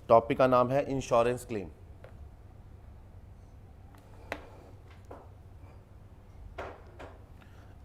Topic का नाम है इंश्योरेंस क्लेम।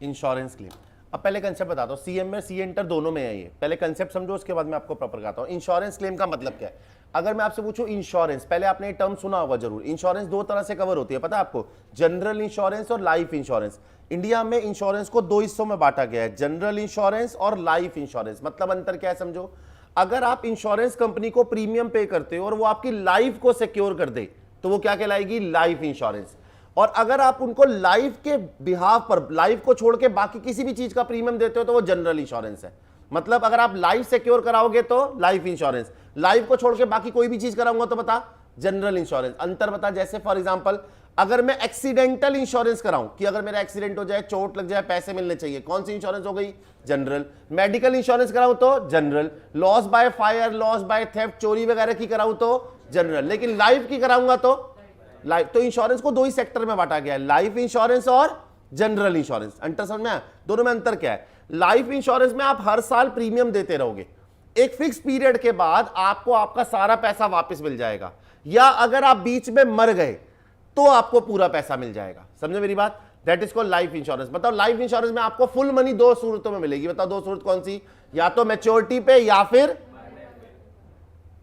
Insurance claim. अब पहले कंसेप्ट बताता हूँ, सीएम में सी एंटर दोनों में है ये, पहले कंसेप्ट समझो उसके बाद मैं आपको प्रॉपर बताता हूँ। इंश्योरेंस क्लेम का मतलब क्या है? अगर मैं आपसे पूछूं इंश्योरेंस, पहले आपने ये टर्म सुना होगा जरूर। इंश्योरेंस दो तरह से कवर होती है, पता है आपको? जनरल इंश्योरेंस और लाइफ इंश्योरेंस। इंडिया में इंश्योरेंस को दो हिस्सों में बांटा गया है, जनरल इंश्योरेंस और लाइफ इंश्योरेंस। मतलब अंतर क्या है समझो, अगर आप इंश्योरेंस कंपनी को प्रीमियम पे करते हो और वो आपकी लाइफ को सिक्योर कर दे तो वो क्या कहलाएगी? Life insurance. और अगर आप उनको लाइफ के बिहाफ पर, लाइफ को छोड़ के बाकी किसी भी चीज का प्रीमियम देते हो तो वो जनरल इंश्योरेंस है। मतलब अगर आप लाइफ सिक्योर कराओगे तो लाइफ इंश्योरेंस, लाइफ को छोड़ के बाकी कोई भी चीज कराऊंगा तो बता जनरल इंश्योरेंस। अंतर बता। जैसे फॉर एग्जांपल अगर मैं एक्सीडेंटल इंश्योरेंस कराऊं कि अगर मेरा एक्सीडेंट हो जाए, चोट लग जाए, पैसे मिलने चाहिए, कौन सी इंश्योरेंस हो गई? जनरल। मेडिकल इंश्योरेंस कराऊं तो general. Loss by fire, loss by theft, चोरी वगैरह की कराऊं तो जनरल। लेकिन लाइफ की कराऊंगा तो लाइफ। तो इंश्योरेंस को दो ही सेक्टर में बांटा गया है, लाइफ इंश्योरेंस और जनरल इंश्योरेंस। अंतर समझ में आया? दोनों में अंतर क्या है? लाइफ इंश्योरेंस में आप हर साल प्रीमियम देते रहोगे, एक फिक्स पीरियड के बाद आपको आपका सारा पैसा वापस मिल जाएगा, या अगर आप बीच में मर गए तो आपको पूरा पैसा मिल जाएगा। समझे मेरी बात? That is called life insurance. बताओ लाइफ इंश्योरेंस में आपको फुल मनी दो सूरतों में मिलेगी। बताओ दो सूरत कौन सी? या तो मैच्योरिटी पे या फिर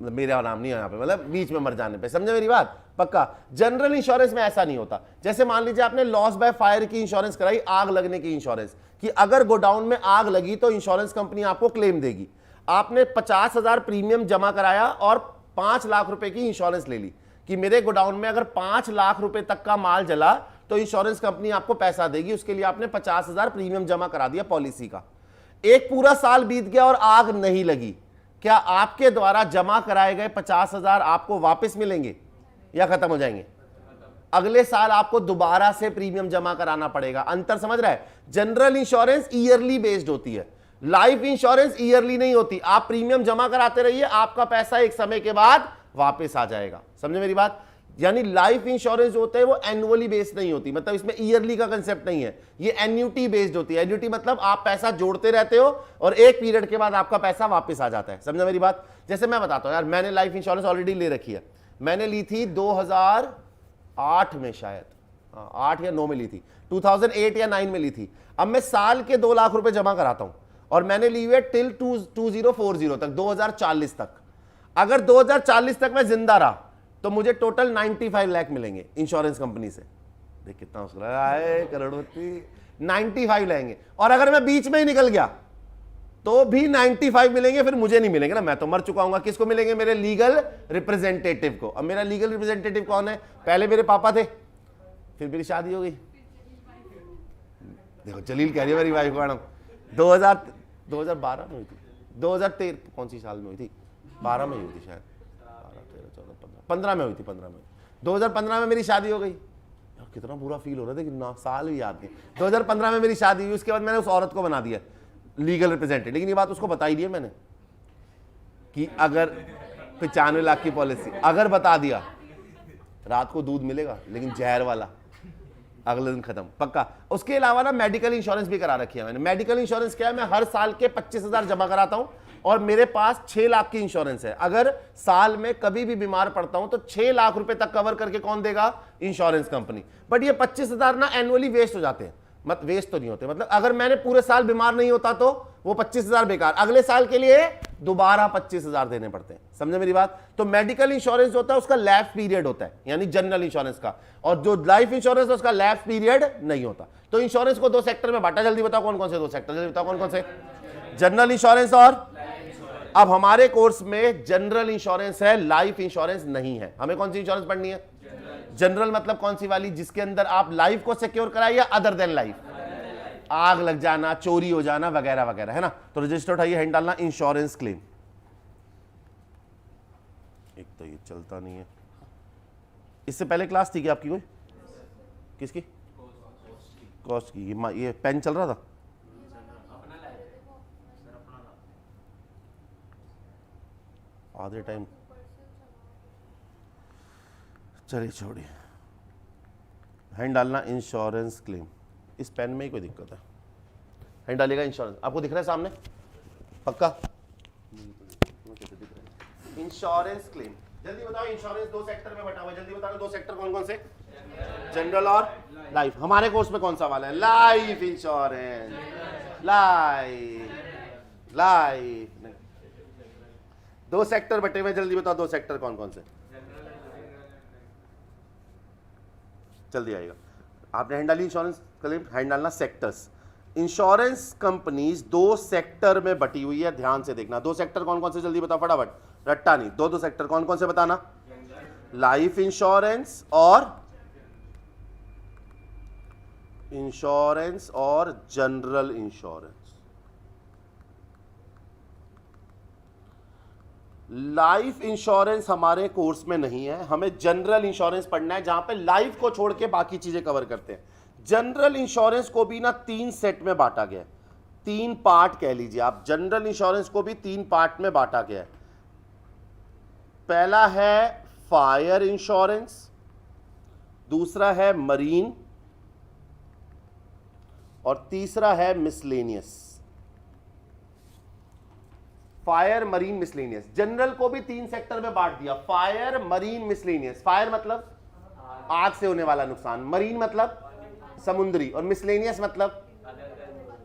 मेरा नाम नहीं है यहाँ पे, मतलब बीच में मर जाने पे। समझे मेरी बात? पक्का। जनरल इंश्योरेंस में ऐसा नहीं होता। जैसे मान लीजिए आपने लॉस बाय फायर की इंश्योरेंस कराई, आग लगने की इंश्योरेंस, कि अगर गोडाउन में आग लगी तो इंश्योरेंस कंपनी आपको क्लेम देगी। आपने 50,000 प्रीमियम जमा कराया और 5 लाख रुपए की इंश्योरेंस ले ली कि मेरे गोडाउन में अगर 5 लाख रुपए तक का माल जला तो इंश्योरेंस कंपनी आपको पैसा देगी। उसके लिए आपने 50,000 प्रीमियम जमा करा दिया पॉलिसी का। एक पूरा साल बीत गया और आग नहीं लगी, क्या आपके द्वारा जमा कराए गए 50,000 आपको वापस मिलेंगे या खत्म हो जाएंगे? अगले साल आपको दोबारा से प्रीमियम जमा कराना पड़ेगा। अंतर समझ रहा है? जनरल इंश्योरेंस ईयरली बेस्ड होती है, लाइफ इंश्योरेंस ईयरली नहीं होती। आप प्रीमियम जमा कराते रहिए, आपका पैसा एक समय के बाद वापस आ जाएगा। समझे मेरी बात? यानी लाइफ इंश्योरेंस जो होता है वो एनुअली बेस्ड नहीं होती, मतलब इसमें ईयरली का कंसेप्ट नहीं है, ये एन्यूटी बेस्ड होती है। एन्यूटी मतलब आप पैसा जोड़ते रहते हो और एक पीरियड के बाद आपका पैसा वापस आ जाता है। समझा मेरी बात? जैसे मैं बताता हूं यार, मैंने लाइफ इंश्योरेंस ऑलरेडी ले रखी है। मैंने ली थी 2008 में, शायद 8 या 9 में ली थी, 2008 या 9 में ली थी। अब मैं साल के 2 लाख रुपए जमा कराता हूं और मैंने ली हुई है टिल 2040 तक, 2040 तक। अगर 2040 तक मैं जिंदा रहा तो मुझे टोटल 95 लाख मिलेंगे इंश्योरेंस कंपनी से। देख कितना उसका करोड़पति, 95 लेंगे। और अगर मैं बीच में ही निकल गया तो भी 95 मिलेंगे, फिर मुझे नहीं मिलेंगे ना, मैं तो मर चुका हूं। किसको मिलेंगे? मेरे लीगल रिप्रेजेंटेटिव को। अब मेरा लीगल रिप्रेजेंटेटिव कौन है? पहले मेरे पापा थे, फिर मेरी शादी हो गई। देखो जलील कह रही है मेरी वाइफ को, मैडम 2012 में हुई थी, 2013 कौन सी साल में हुई थी? 12 में हुई थी शायद, 15 में हुई थी, 15 में। 2015 में मेरी शादी हो गई। यार कितना बुरा फील हो रहा था कि ना साल भी याद नहीं। 2015 में मेरी शादी हुई, उसके बाद मैंने उस औरत को बना दिया लीगल रिप्रेजेंटेटिव। लेकिन ये बात उसको बताई दी है मैंने कि अगर 95 लाख की पॉलिसी, अगर बता दिया रात को दूध मिलेगा लेकिन जहर वाला, अगले दिन खत्म, पक्का। उसके अलावा ना मेडिकल इंश्योरेंस भी करा रखी है मैंने। मेडिकल इंश्योरेंस क्या है? मैं हर साल के 25,000 जमा कराता हूं और मेरे पास 6 लाख की इंश्योरेंस है। अगर साल में कभी भी बीमार पड़ता हूं तो 6 लाख रुपए तक कवर करके कौन देगा? Insurance company. बट ये 25,000 ना एनुअली वेस्ट हो जाते हैं, मत वेस्ट तो नहीं होते, मतलब अगर मैंने पूरे साल बीमार नहीं होता तो वो 25,000 बेकार, अगले साल के लिए दोबारा 25,000 देने पड़ते हैं। समझे मेरी बात? तो मेडिकल इंश्योरेंस होता है उसका लैप्स पीरियड होता है, यानी जनरल इंश्योरेंस का, और जो लाइफ इंश्योरेंस है उसका लैप्स पीरियड नहीं होता। तो इंश्योरेंस को दो सेक्टर में बांटा। जल्दी बताओ कौन कौन से दो सेक्टर? जल्दी बताओ कौन कौन से? जनरल इंश्योरेंस और अब हमारे कोर्स में जनरल इंश्योरेंस है, लाइफ इंश्योरेंस नहीं है। हमें कौन सी इंश्योरेंस पढ़नी है? जनरल मतलब कौन सी वाली? जिसके अंदर आप लाइफ को सिक्योर कराए या अदर देन लाइफ, आग लग जाना, चोरी हो जाना वगैरह वगैरह, है ना। तो रजिस्टर उठाइए, हैंड डालना इंश्योरेंस क्लेम। एक तो ये चलता नहीं है। इससे पहले क्लास थी क्या आपकी कोई? किसकी? कॉस्ट की। ये पेन चल रहा था? आधे टाइम चलिए छोड़िए। हैंड डालना इंश्योरेंस क्लेम। इस पेन में ही कोई दिक्कत है? हैंड डालेगा इंश्योरेंस। आपको दिख रहा है सामने? पक्का? Insurance claim. जल्दी बताओ, इंश्योरेंस दो सेक्टर में बटा हुआ है, जल्दी बताओ दो सेक्टर कौन कौन से? जनरल और लाइफ। हमारे कोर्स में कौन सा वाला है? Life insurance, life. दो सेक्टर बटे हुए, जल्दी बताओ दो सेक्टर कौन कौन से? जल्दी आएगा। आपने हैंड डाली इंश्योरेंस क्लेम, हैंड डालना सेक्टर्स। इंश्योरेंस कंपनीज दो सेक्टर में बटी हुई है, ध्यान से देखना। दो सेक्टर कौन कौन से? जल्दी बताओ फटाफट, रट्टा नहीं। दो सेक्टर कौन कौन से बताना? लाइफ इंश्योरेंस और जनरल इंश्योरेंस। लाइफ इंश्योरेंस हमारे कोर्स में नहीं है, हमें जनरल इंश्योरेंस पढ़ना है, जहां पे लाइफ को छोड़ के बाकी चीजें कवर करते हैं। जनरल इंश्योरेंस को भी ना 3 सेट में बांटा गया है, 3 पार्ट कह लीजिए आप। जनरल इंश्योरेंस को भी 3 पार्ट में बांटा गया है। पहला है फायर इंश्योरेंस, दूसरा है मरीन और तीसरा है miscellaneous. Fire, marine, miscellaneous. General को भी 3 सेक्टर में बांट दिया, फायर, मरीन, मिसलेनियस। फायर मतलब आग से होने वाला नुकसान, मरीन मतलब समुद्री, और मिसलेनियस मतलब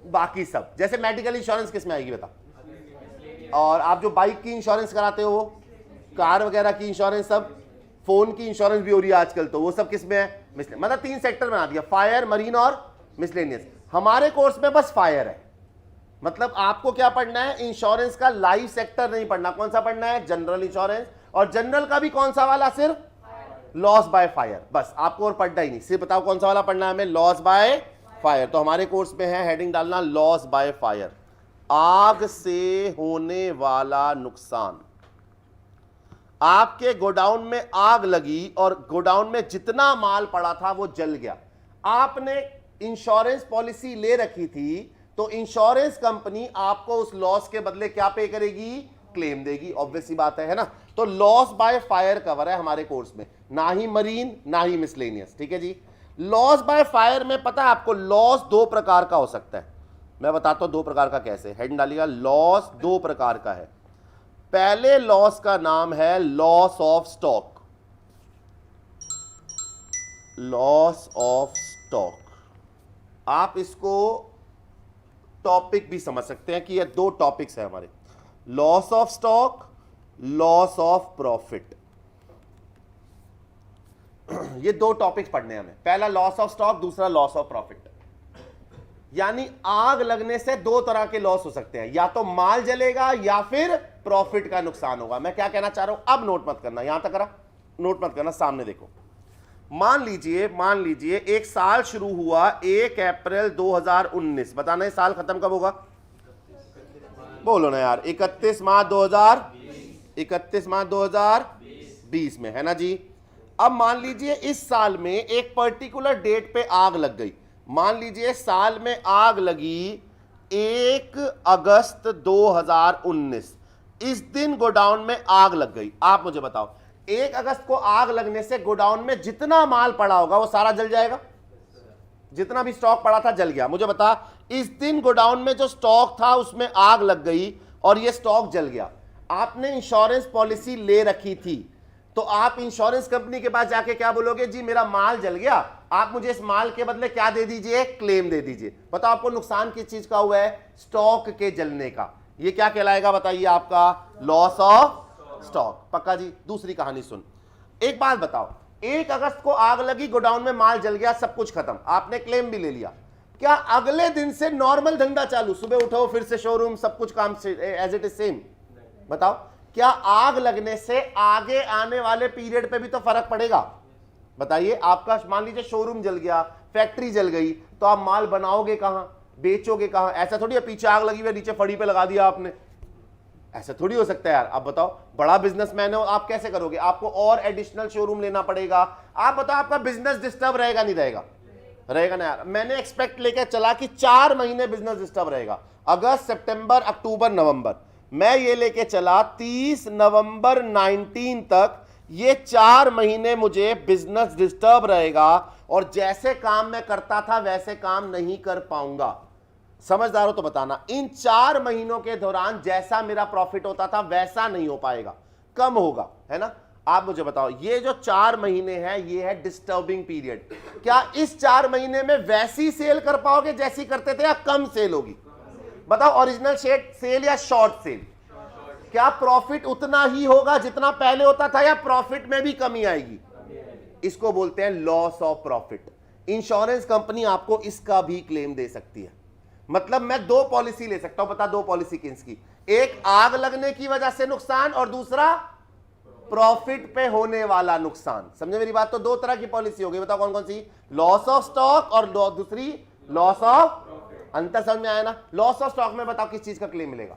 बाकी सब। जैसे मेडिकल इंश्योरेंस किस में आएगी बता? और आप जो बाइक की इंश्योरेंस कराते हो, कार वगैरह की इंश्योरेंस, सब फोन की इंश्योरेंस भी हो रही है आजकल, तो वो सब किस में है? मतलब 3 सेक्टर बना दिया, फायर, मरीन और मिसलेनियस। हमारे कोर्स में बस फायर है। मतलब आपको क्या पढ़ना है? इंश्योरेंस का लाइफ सेक्टर नहीं पढ़ना। कौन सा पढ़ना है? General insurance. और जनरल का भी कौन सा वाला? सिर्फ लॉस बाय फायर, बस। आपको और पढ़ना ही नहीं, सिर्फ बताओ कौन सा वाला पढ़ना है हमें? Loss by fire. तो हमारे कोर्स में है, हेडिंग डालना लॉस बाय फायर, आग से होने वाला नुकसान। आपके गोडाउन में आग लगी और गोडाउन में जितना माल पड़ा था वो जल गया। आपने इंश्योरेंस पॉलिसी ले रखी थी, तो इंश्योरेंस कंपनी आपको उस लॉस के बदले क्या पे करेगी? क्लेम देगी। ऑब्वियस सी बात है ना? तो लॉस बाय फायर कवर है हमारे कोर्स में, ना ही मरीन ना ही मिसलेनियस। ठीक है जी। लॉस बाय फायर में पता है आपको, लॉस 2 प्रकार का हो सकता है। मैं बताता हूं 2 प्रकार का कैसे। हेड डालिएगा, लॉस 2 प्रकार का है। पहले लॉस का नाम है loss of stock. Loss of stock, आप इसको टॉपिक भी समझ सकते हैं कि ये 2 टॉपिक्स है हमारे, loss of stock, loss of profit. ये 2 टॉपिक्स पढ़ने हैं हमें। पहला लॉस ऑफ स्टॉक, दूसरा लॉस ऑफ प्रॉफिट। यानी आग लगने से 2 तरह के लॉस हो सकते हैं, या तो माल जलेगा या फिर प्रॉफिट का नुकसान होगा। मैं क्या कहना चाह रहा हूं, अब नोट मत करना, यहां तक करा, नोट मत करना, सामने देखो। मान लीजिए एक साल शुरू हुआ 1 अप्रैल 2019। बताना ये साल खत्म कब होगा? बोलो ना यार, 31 मार्च 2020 में, है ना जी। अब मान लीजिए इस साल में एक पर्टिकुलर डेट पे आग लग गई। मान लीजिए साल में आग लगी 1 अगस्त 2019। इस दिन गोडाउन में आग लग गई। आप मुझे बताओ, 1 अगस्त को आग लगने से गोडाउन में जितना माल पड़ा होगा वो सारा जल जाएगा? जितना भी स्टॉक पड़ा था जल गया। मुझे बता, इस दिन गोडाउन में जो स्टॉक था उसमें आग लग गई और ये स्टॉक जल गया। आपने इंश्योरेंस पॉलिसी ले रखी थी, तो आप इंश्योरेंस कंपनी के पास जाके क्या बोलोगे? जी मेरा माल जल गया, आप मुझे इस माल के बदले क्या दे दीजिए? क्लेम दे दीजिए। बताओ आपको नुकसान किस चीज का हुआ है? स्टॉक के जलने का। ये क्या कहलाएगा बताइए? आपका लॉस ऑफ स्टॉक। पक्का जी। दूसरी कहानी सुन। एक बात बताओ, 1 अगस्त को आग लगी, गोडाउन में माल जल गया, सब कुछ खत्म, आपने क्लेम भी ले लिया। क्या अगले दिन से नॉर्मल धंधा चालू? सुबह उठो, फिर से शोरूम, सब कुछ काम एज इट इज सेम? बताओ, क्या आग लगने से आगे आने वाले पीरियड पे भी तो फर्क पड़ेगा? बताइए। आपका मान लीजिए शोरूम जल गया, फैक्ट्री जल गई, तो आप माल बनाओगे कहां, बेचोगे कहां? ऐसा थोड़ी है पीछे आग लगी हुई, नीचे फड़ी पे लगा दिया आपने, ऐसा थोड़ी हो सकता है यार। आप बताओ, बड़ा बिजनेसमैन हो, आप कैसे करोगे? आपको और एडिशनल शोरूम लेना पड़ेगा। आप बताओ, आपका बिजनेस डिस्टर्ब रहेगा नहीं रहेगा? रहेगा ना यार। मैंने एक्सपेक्ट लेकर चला कि 4 महीने बिजनेस डिस्टर्ब रहेगा, अगस्त, सितंबर, अक्टूबर, नवंबर। मैं ये लेके चला 30 नवंबर 19 तक, ये 4 महीने मुझे बिजनेस डिस्टर्ब रहेगा और जैसे काम मैं करता था वैसे काम नहीं कर पाऊंगा। समझदार हो तो बताना। इन 4 महीनों के दौरान जैसा मेरा प्रॉफिट होता था वैसा नहीं हो पाएगा, कम होगा, है ना। आप मुझे बताओ, ये जो 4 महीने हैं ये है डिस्टर्बिंग पीरियड। क्या इस 4 महीने में वैसी सेल कर पाओगे जैसी करते थे या कम सेल होगी? बताओ, ओरिजिनल सेल या शॉर्ट सेल? क्या प्रॉफिट उतना ही होगा जितना पहले होता था या प्रॉफिट में भी कमी आएगी? इसको बोलते हैं loss of profit. Insurance company आपको इसका भी क्लेम दे सकती है। मतलब मैं 2 पॉलिसी ले सकता हूं। बता 2 पॉलिसी किसकी? एक आग लगने की वजह से नुकसान और दूसरा प्रॉफिट पे होने वाला नुकसान। समझे मेरी बात? तो 2 तरह की पॉलिसी होगी। बताओ कौन कौन सी? लॉस ऑफ स्टॉक और दूसरी लॉस ऑफ। अंतर समझ में आया ना? लॉस ऑफ स्टॉक में बताओ किस चीज का क्लेम मिलेगा?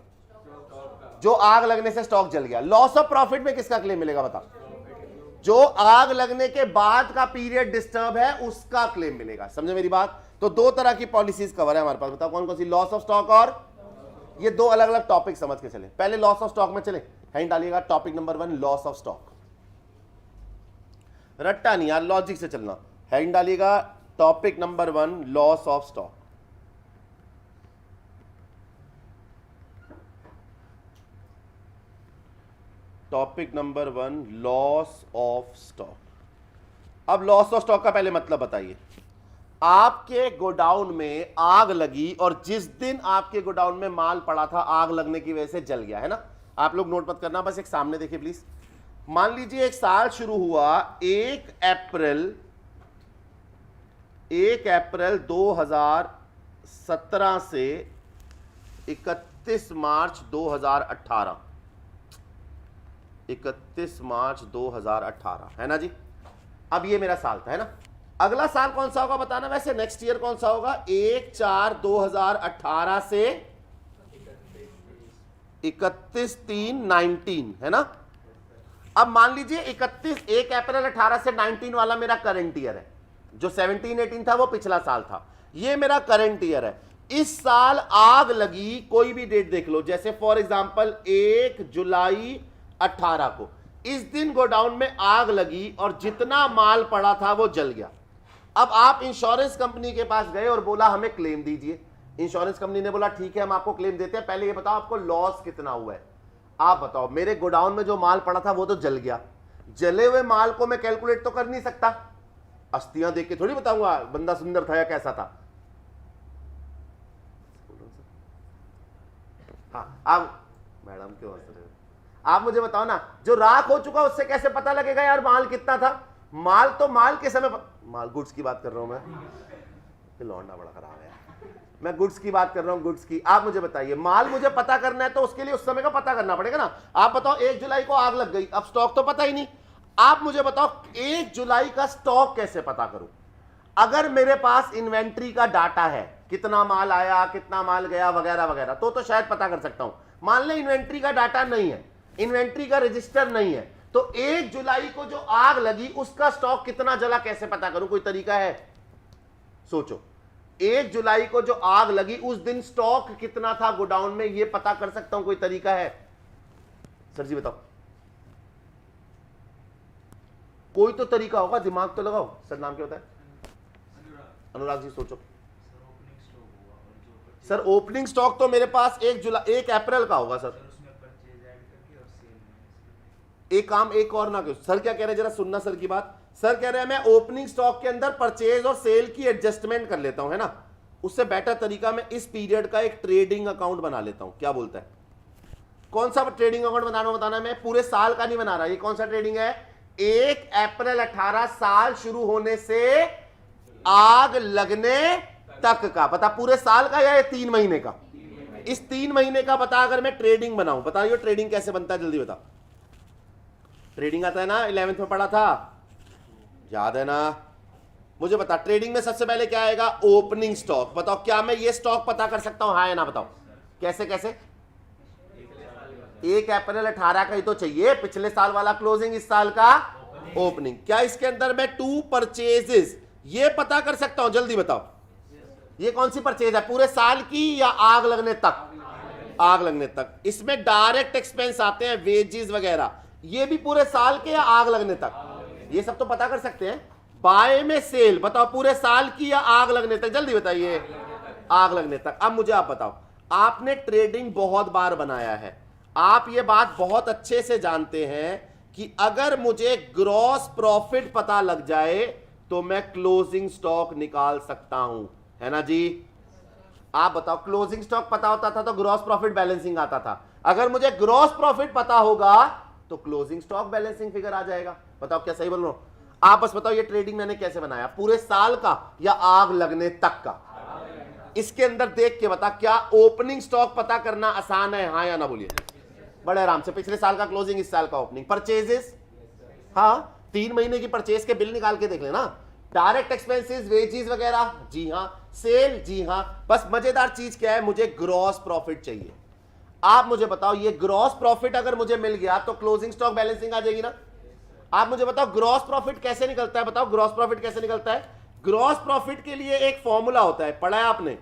जो आग लगने से स्टॉक जल गया। लॉस ऑफ प्रॉफिट में किसका क्लेम मिलेगा? बताओ, जो आग लगने के बाद का पीरियड डिस्टर्ब है उसका क्लेम मिलेगा। समझे मेरी बात? तो 2 तरह की पॉलिसीज कवर है हमारे पास। बताओ कौन कौन सी? लॉस ऑफ स्टॉक और ये 2 अलग अलग टॉपिक समझ के चले। पहले लॉस ऑफ स्टॉक में चले। हेडिंग डालिएगा topic number 1 loss of stock. रट्टा नहीं यार, लॉजिक से चलना। हेडिंग डालिएगा topic number 1 loss of stock. Topic number 1 loss of stock. अब लॉस ऑफ स्टॉक का पहले मतलब बताइए। आपके गोडाउन में आग लगी और जिस दिन आपके गोडाउन में माल पड़ा था आग लगने की वजह से जल गया, है ना? आप लोग नोट मत करना, बस एक सामने देखिए प्लीज। मान लीजिए एक साल शुरू हुआ 1 अप्रैल 2017 से 31 मार्च 2018। 31 मार्च 2018 है ना जी? अब ये मेरा साल था, है ना? अगला साल कौन सा होगा बताना। वैसे नेक्स्ट ईयर कौन सा होगा? 1/4/2018 से 31/3/19 है ना? अब मान लीजिए 1 अप्रैल 18 से 19 वाला मेरा करंट ईयर है। जो 17-18 था वो पिछला साल था। ये मेरा करंट ईयर है। इस साल आग लगी, कोई भी डेट देख लो, जैसे फॉर एग्जांपल 1 जुलाई 18 को। इस दिन गोडाउन में आग लगी और जितना माल पड़ा था वो जल गया। अब आप इंश्योरेंस कंपनी के पास गए और बोला हमें क्लेम दीजिए। इंश्योरेंस कंपनी ने बोला ठीक है हम आपको क्लेम देते हैं, पहले ये बताओ आपको लॉस कितना हुआ है। आप बताओ, मेरे गोडाउन में जो माल पड़ा था वो तो जल गया। जले हुए माल को मैं कैलकुलेट तो कर नहीं सकता, अस्थियां देख के थोड़ी बताऊंगा बंदा सुंदर था या कैसा था। हाँ, आप मैडम क्यों हंस रहे हो? आप मुझे बताओ ना, जो राख हो चुका उससे कैसे पता लगेगा यार माल कितना था? माल तो माल के समय माल गुड्स की बात कर रहा हूं मैं। लौंडा बड़ा खराब है। मैं गुड्स की बात कर रहा हूं, गुड्स की। आप मुझे बताइए, माल मुझे पता करना है तो उसके लिए उस समय का पता करना पड़ेगा ना। आप बताओ 1 जुलाई को आग लग गई, अब स्टॉक तो पता ही नहीं। आप मुझे बताओ 1 जुलाई का स्टॉक कैसे पता करूं? अगर मेरे पास इन्वेंट्री का डाटा है, कितना माल आया, कितना माल गया, वगैरह वगैरह, तो शायद पता कर सकता हूं। मान लें इन्वेंट्री का डाटा नहीं है, इन्वेंट्री का रजिस्टर नहीं है, तो 1 जुलाई को जो आग लगी उसका स्टॉक कितना जला कैसे पता करूं? कोई तरीका है? सोचो, 1 जुलाई को जो आग लगी उस दिन स्टॉक कितना था गोडाउन में, ये पता कर सकता हूं? कोई तरीका है? सर जी बताओ, कोई तो तरीका होगा, दिमाग तो लगाओ। सर नाम क्या होता है? अनुराग जी सोचो। सर ओपनिंग स्टॉक तो मेरे पास 1 अप्रैल का होगा सर। एक काम एक और ना करो। सर क्या कह रहे हैं, जरा सुनना सर की बात। सर कह रहे हैं मैं ओपनिंग स्टॉक के अंदर परचेज और सेल की एडजस्टमेंट कर लेता हूं, है ना? उससे बेटर तरीका मैं इस पीरियड का एक ट्रेडिंग अकाउंट बना लेता हूं। क्या बोलता है? कौन सा ट्रेडिंग अकाउंट बताना मैं पूरे साल का नहीं बना रहा। ये कौन सा ट्रेडिंग है? 1 अप्रैल 18 साल शुरू होने से आग लगने तक का। बता पूरे साल का या ये 3 महीने का? इस 3 महीने का बता। अगर मैं ट्रेडिंग बनाऊं, बताइए ट्रेडिंग कैसे बनता है, जल्दी बता। ट्रेडिंग आता है ना, 11th में पढ़ा था, याद है ना? मुझे बता ट्रेडिंग में सबसे पहले क्या आएगा? Opening stock. बताओ क्या मैं ये स्टॉक पता कर सकता हूं, हाँ या ना? बताओ कैसे कैसे? 1 अप्रैल 18 का ही तो चाहिए, पिछले साल वाला क्लोजिंग, इस साल का ओपनिंग। क्या इसके अंदर मैं 2 परचेजेस ये पता कर सकता हूं? जल्दी बताओ। ये कौन सी परचेज है, पूरे साल की या आग लगने तक? आग लगने तक। इसमें डायरेक्ट एक्सपेंस आते हैं, वेजेस वगैरह, ये भी पूरे साल के या आग लगने तक? ये सब तो पता कर सकते हैं। बाय में सेल, बताओ पूरे साल की या आग लगने तक? जल्दी बताइए। आग लगने तक। अब मुझे आप बताओ, आपने ट्रेडिंग बहुत बार बनाया है, आप ये बात बहुत अच्छे से जानते हैं कि अगर मुझे ग्रॉस प्रॉफिट पता लग जाए तो मैं क्लोजिंग स्टॉक निकाल सकता हूं, है ना जी। आप बताओ, क्लोजिंग स्टॉक पता होता था तो ग्रॉस प्रॉफिट बैलेंसिंग आता था। अगर मुझे ग्रॉस प्रॉफिट पता होगा तो क्लोजिंग स्टॉक बैलेंसिंग फिगर आ जाएगा। बताओ क्या सही बोल रहा हूं? आप बस बताओ ये ट्रेडिंग मैंने कैसे बनाया, पूरे साल का या आग लगने तक का? इसके अंदर देख के बता, क्या ओपनिंग स्टॉक पता करना आसान है, हाँ या ना बोलिए? बड़े आराम से। पिछले साल का क्लोजिंग, इस साल का ओपनिंग। परचेजेस, हाँ 3 महीने की परचेज के बिल निकाल के देख लेना। डायरेक्ट एक्सपेंसेस, वेजेस वगैरह, जी हाँ। सेल, जी हाँ। बस मजेदार चीज क्या है, मुझे ग्रॉस प्रॉफिट चाहिए। आप मुझे बताओ, ये ग्रॉस प्रॉफिट अगर मुझे मिल गया तो क्लोजिंग स्टॉक बैलेंसिंग आ जाएगी ना। आप मुझे बताओ ग्रॉस प्रॉफिट कैसे निकलता है, बताओ ग्रॉस प्रॉफिट कैसे निकलता है। ग्रॉस प्रॉफिट के लिए एक फॉर्मूला होता है, पढ़ा है आपने?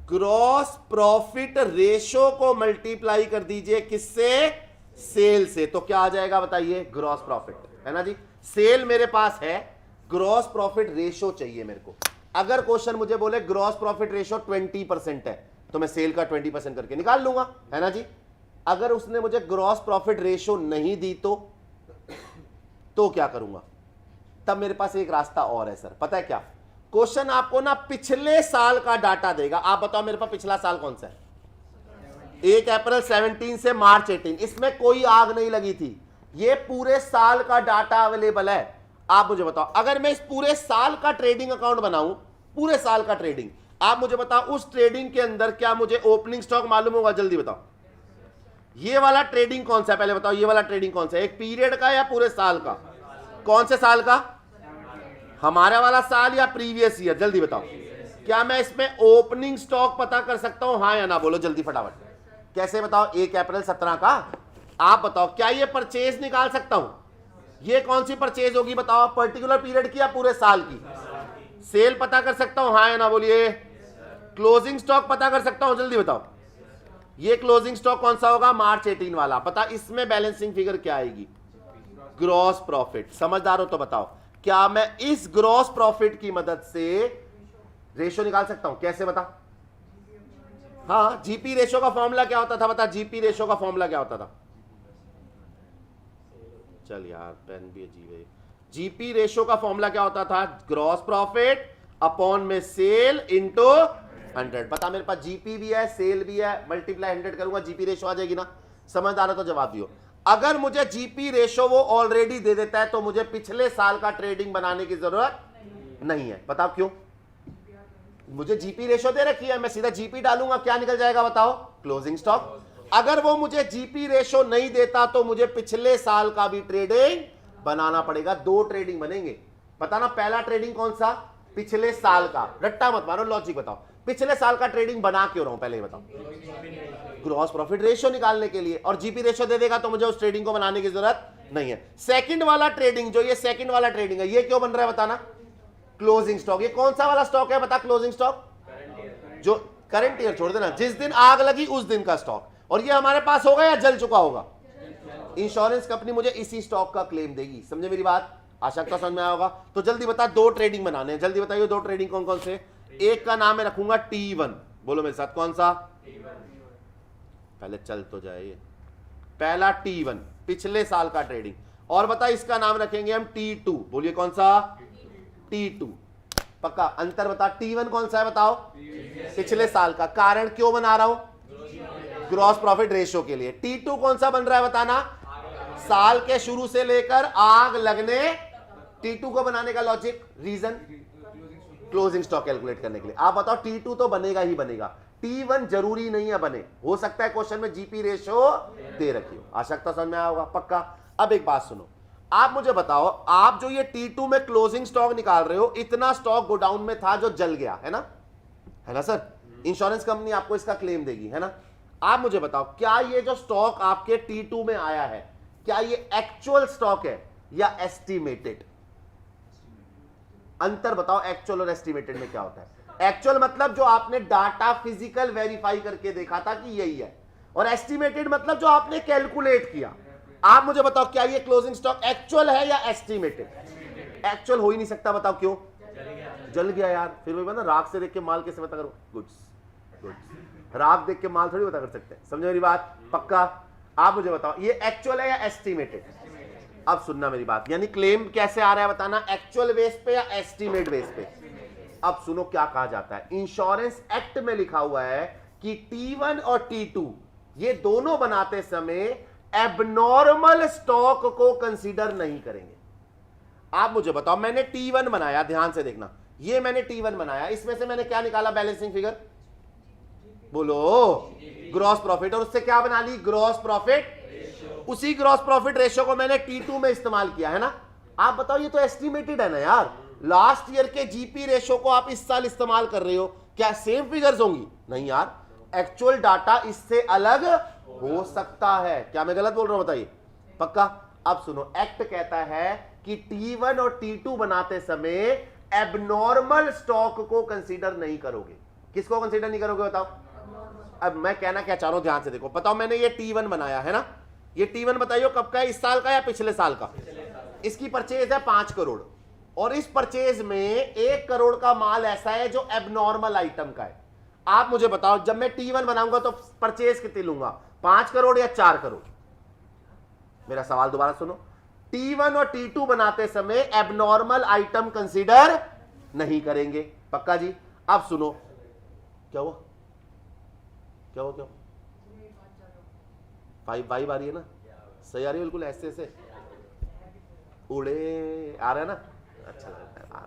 ग्रॉस प्रॉफिट रेशो को मल्टीप्लाई कर दीजिए किससे? सेल से। तो क्या आ जाएगा बताइए? ग्रॉस प्रॉफिट, है ना जी। सेल मेरे पास है, ग्रॉस प्रॉफिट रेशो चाहिए मेरे को। अगर क्वेश्चन मुझे बोले ग्रॉस प्रॉफिट रेशो 20% है तो मैं सेल का 20% करके निकाल लूंगा, है ना जी। अगर उसने मुझे ग्रॉस प्रॉफिट रेशो नहीं दी तो क्या करूंगा? तब मेरे पास एक रास्ता और है सर, पता है क्या? क्वेश्चन आपको ना पिछले साल का डाटा देगा। आप बताओ मेरे पास पिछला साल कौन सा है? 1 अप्रैल 17 से मार्च 18। इसमें कोई आग नहीं लगी थी, ये पूरे साल का डाटा अवेलेबल है। आप मुझे बताओ, अगर मैं इस पूरे साल का ट्रेडिंग अकाउंट बनाऊं, पूरे साल का ट्रेडिंग, आप मुझे बताओ उस ट्रेडिंग के अंदर क्या मुझे ओपनिंग स्टॉक मालूम होगा? जल्दी बताओ। ये वाला ट्रेडिंग कौन सा है पहले बताओ? ये वाला ट्रेडिंग कौन सा है, एक पीरियड का या पूरे साल का? कौन से साल का? हमारा वाला साल या प्रीवियस ईयर? जल्दी बताओ। क्या मैं इसमें ओपनिंग स्टॉक पता कर सकता हूं, हाँ या ना? बोलो जल्दी फटाफट। कैसे बताओ? 1 अप्रैल 17 का। आप बताओ क्या ये परचेज निकाल सकता हूं? ये कौन सी परचेज होगी बताओ? पर्टिकुलर पीरियड की या पूरे साल की? सेल पता कर सकता हूं, हाँ या ना बोलिए? क्लोजिंग स्टॉक पता कर सकता हूं, जल्दी बताओ। ये क्लोजिंग स्टॉक कौन सा होगा? मार्च 18 वाला। पता इसमें बैलेंसिंग फिगर क्या आएगी? Gross profit. समझदार हो तो बताओ, क्या मैं इस ग्रॉस प्रॉफिट की मदद से रेशो निकाल सकता हूं? कैसे बता? हाँ, जीपी रेशो का फॉर्मूला क्या होता था बता? जीपी रेशो का फॉर्मूला क्या होता था? चल यार, पेन भी अजीब है। जीपी रेशो का फॉर्मूला क्या होता था? ग्रॉस प्रॉफिट अपॉन में सेल इनटू 100। पता मेरे पास जीपी भी है, सेल भी है, मल्टीप्लाई 100 करूंगा, जीपी रेशो आ जाएगी ना। समझदार है तो जवाब दियो। अगर मुझे जीपी रेशो वो ऑलरेडी दे देता है तो मुझे पिछले साल का ट्रेडिंग बनाने की जरूरत नहीं है। बताओ क्यों? मुझे जीपी रेशो दे रखी है, मैं सीधा जीपी डालूंगा, क्या निकल जाएगा बताओ? Closing stock. अगर वो मुझे जीपी रेशो नहीं देता तो मुझे पिछले साल का भी ट्रेडिंग बनाना पड़ेगा। 2 ट्रेडिंग बनेंगे। पता ना पहला ट्रेडिंग कौन सा? पिछले साल का। रट्टा मत मारो, लॉजिक बताओ। पिछले साल का ट्रेडिंग बना क्यों रहा हूं पहले बताओ? ग्रॉस प्रॉफिट रेशो निकालने के लिए। और जीपी रेशो दे देगा तो मुझे उस ट्रेडिंग को बनाने की जरूरत नहीं है। सेकंड वाला ट्रेडिंग, जो ये सेकंड वाला ट्रेडिंग है, ये क्यों बन रहा है बताना? Closing stock. ये कौन सा वाला स्टॉक है बता? Closing stock. जो करंट ईयर छोड़ देना, जिस दिन आग लगी उस दिन का स्टॉक। और ये हमारे पास होगा या जल चुका होगा? इंश्योरेंस कंपनी मुझे इसी स्टॉक का क्लेम देगी। समझे मेरी बात? आशा करता समझ में आया होगा। तो जल्दी बता, 2 ट्रेडिंग बनाने हैं, जल्दी बताइए 2 ट्रेडिंग कौन कौन से? एक का नाम मैं रखूंगा T1। बोलो मेरे साथ, कौन सा? पहले चल तो जाए ये। पहला T1 पिछले साल का ट्रेडिंग। और बता इसका नाम रखेंगे हम T2। बोलिए कौन सा? T2। पक्का? अंतर बता, T1 कौन सा है बताओ? पिछले साल का। कारण क्यों बना रहा हूं? ग्रॉस प्रॉफिट रेशो के लिए। T2 कौन सा बन रहा है बताना? साल के शुरू से लेकर आग लगने। T2 को बनाने का logic, reason, closing stock calculate करने के लिए। आप बताओ T2 तो बनेगा ही बनेगा, T1 जरूरी नहीं है बने। हो सकता है क्वेश्चन में जीपी रेशो दे रखी हो। आशा समझ में आया होगा पक्का। अब एक बात सुनो, आप मुझे बताओ, आप जो ये T2 में क्लोजिंग स्टॉक निकाल रहे हो, इतना स्टॉक गोडाउन में था जो जल गया, है ना सर? इंश्योरेंस कंपनी आपको इसका क्लेम देगी, है ना? आप मुझे बताओ, क्या ये जो स्टॉक आपके T2 में आया है, क्या ये एक्चुअल स्टॉक है या एस्टिमेटेड? अंतर बताओ, एक्चुअल और एस्टिमेटेड में क्या होता है? एक्चुअल मतलब जो आपने डाटा फिजिकल वेरीफाई करके देखा था कि यही है, और एस्टिमेटेड मतलब जो आपने कैलकुलेट किया। आप मुझे बताओ, क्या ये क्लोजिंग स्टॉक एक्चुअल है या एस्टिमेटेड? एक्चुअल हो ही नहीं सकता। बताओ क्यों? जल गया यार। फिर वही बता, राख से देख के माल कैसे पता करो? गुड्स। राख देख के माल थोड़ी पता कर सकते हैं। समझो मेरी बात? पक्का? आप मुझे बताओ, ये एक्चुअल है या एस्टिमेटेड? अब सुनना मेरी बात, यानी क्लेम कैसे आ रहा है बताना, एक्चुअल बेस पे या एस्टिमेट बेस पे। अब सुनो क्या कहा जाता है, इंश्योरेंस एक्ट में लिखा हुआ है कि T1 और T2 ये दोनों बनाते समय एबनॉर्मल स्टॉक को कंसीडर नहीं करेंगे। आप मुझे बताओ, मैंने T1 बनाया, ध्यान से देखना, ये मैंने T1 बनाया, इसमें से मैंने क्या निकाला बैलेंसिंग फिगर, बोलो ग्रॉस प्रॉफिट, और उससे क्या बना ली, ग्रॉस प्रॉफिट। उसी ग्रॉस प्रॉफिट रेशियो को मैंने T2 में इस्तेमाल किया है ना। आप बताओ ये तो एस्टिमेटेड है ना यार, लास्ट ईयर के जीपी रेशियो को आप इस साल इस्तेमाल कर रहे हो, क्या सेम फिगर्स होंगी, नहीं यार, एक्चुअल डाटा इससे अलग हो सकता है। क्या मैं गलत बोल रहा हूं बताइए, पक्का। अब सुनो, एक्ट कहता है कि T1 और T2 बनाते समय एबनॉर्मल स्टॉक को कंसीडर नहीं करोगे। किसको कंसीडर नहीं करोगे बताओ। अब मैं कहना क्या चाह रहा हूं, ध्यान से देखो, बताओ मैंने ये T1 बनाया है ना, ये T1 बताइए कब का है, इस साल का या पिछले साल का। इसकी परचेज है 5 करोड़, और इस परचेज में 1 करोड़ का माल ऐसा है जो एबनॉर्मल आइटम का है। आप मुझे बताओ, जब मैं T1 बनाऊंगा तो परचेज कितनी लूंगा, 5 करोड़ या 4 करोड़। मेरा सवाल दोबारा सुनो, T1 और T2 बनाते समय एबनॉर्मल आइटम कंसीडर नहीं करेंगे, पक्का जी। अब सुनो, क्या हुआ, क्या हुआ, क्या हुआ, 5 आ रही है ना, सही आ रही है बिल्कुल, ऐसे ऐसे उड़े आ रहा है ना, अच्छा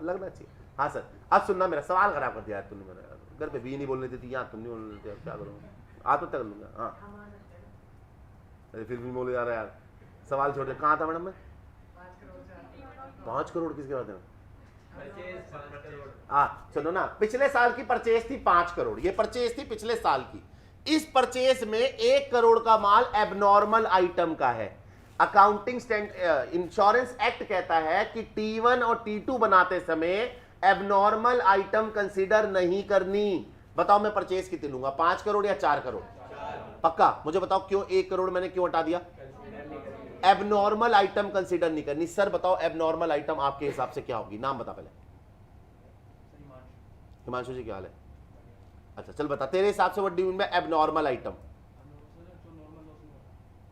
लगना चाहिए। हाँ सर, अब सुनना, मेरा सवाल खराब कर दिया तुमने, मेरा घर पे भी नहीं बोलने देती, यहाँ तुम नहीं बोलने देती, क्या करूँगा, तो तक लूंगा। हाँ अरे फिर भी बोले जा रहा है यार, सवाल छोड़ दे। कहाँ था मैडम मैं, 5 करोड़ किसके बात है, चलो ना, पिछले साल की परचेज थी 5 करोड़, ये परचेज थी पिछले साल की। इस परचेज में 1 करोड़ का माल एबनॉर्मल आइटम का है। अकाउंटिंग इंश्योरेंस एक्ट कहता है कि T1 और T2 बनाते समय एबनॉर्मल आइटम कंसीडर नहीं करनी। बताओ मैं परचेज कितनी लूंगा, 5 करोड़ या 4 करोड़, पक्का मुझे बताओ क्यों 1 करोड़ मैंने क्यों हटा दिया, एबनॉर्मल आइटम कंसीडर नहीं करनी। सर बताओ एबनॉर्मल आइटम आपके हिसाब से क्या होगी, नाम बता पहले। हिमांशु जी क्या हाल है, अच्छा चल बता तेरे हिसाब से what do you mean by abnormal item.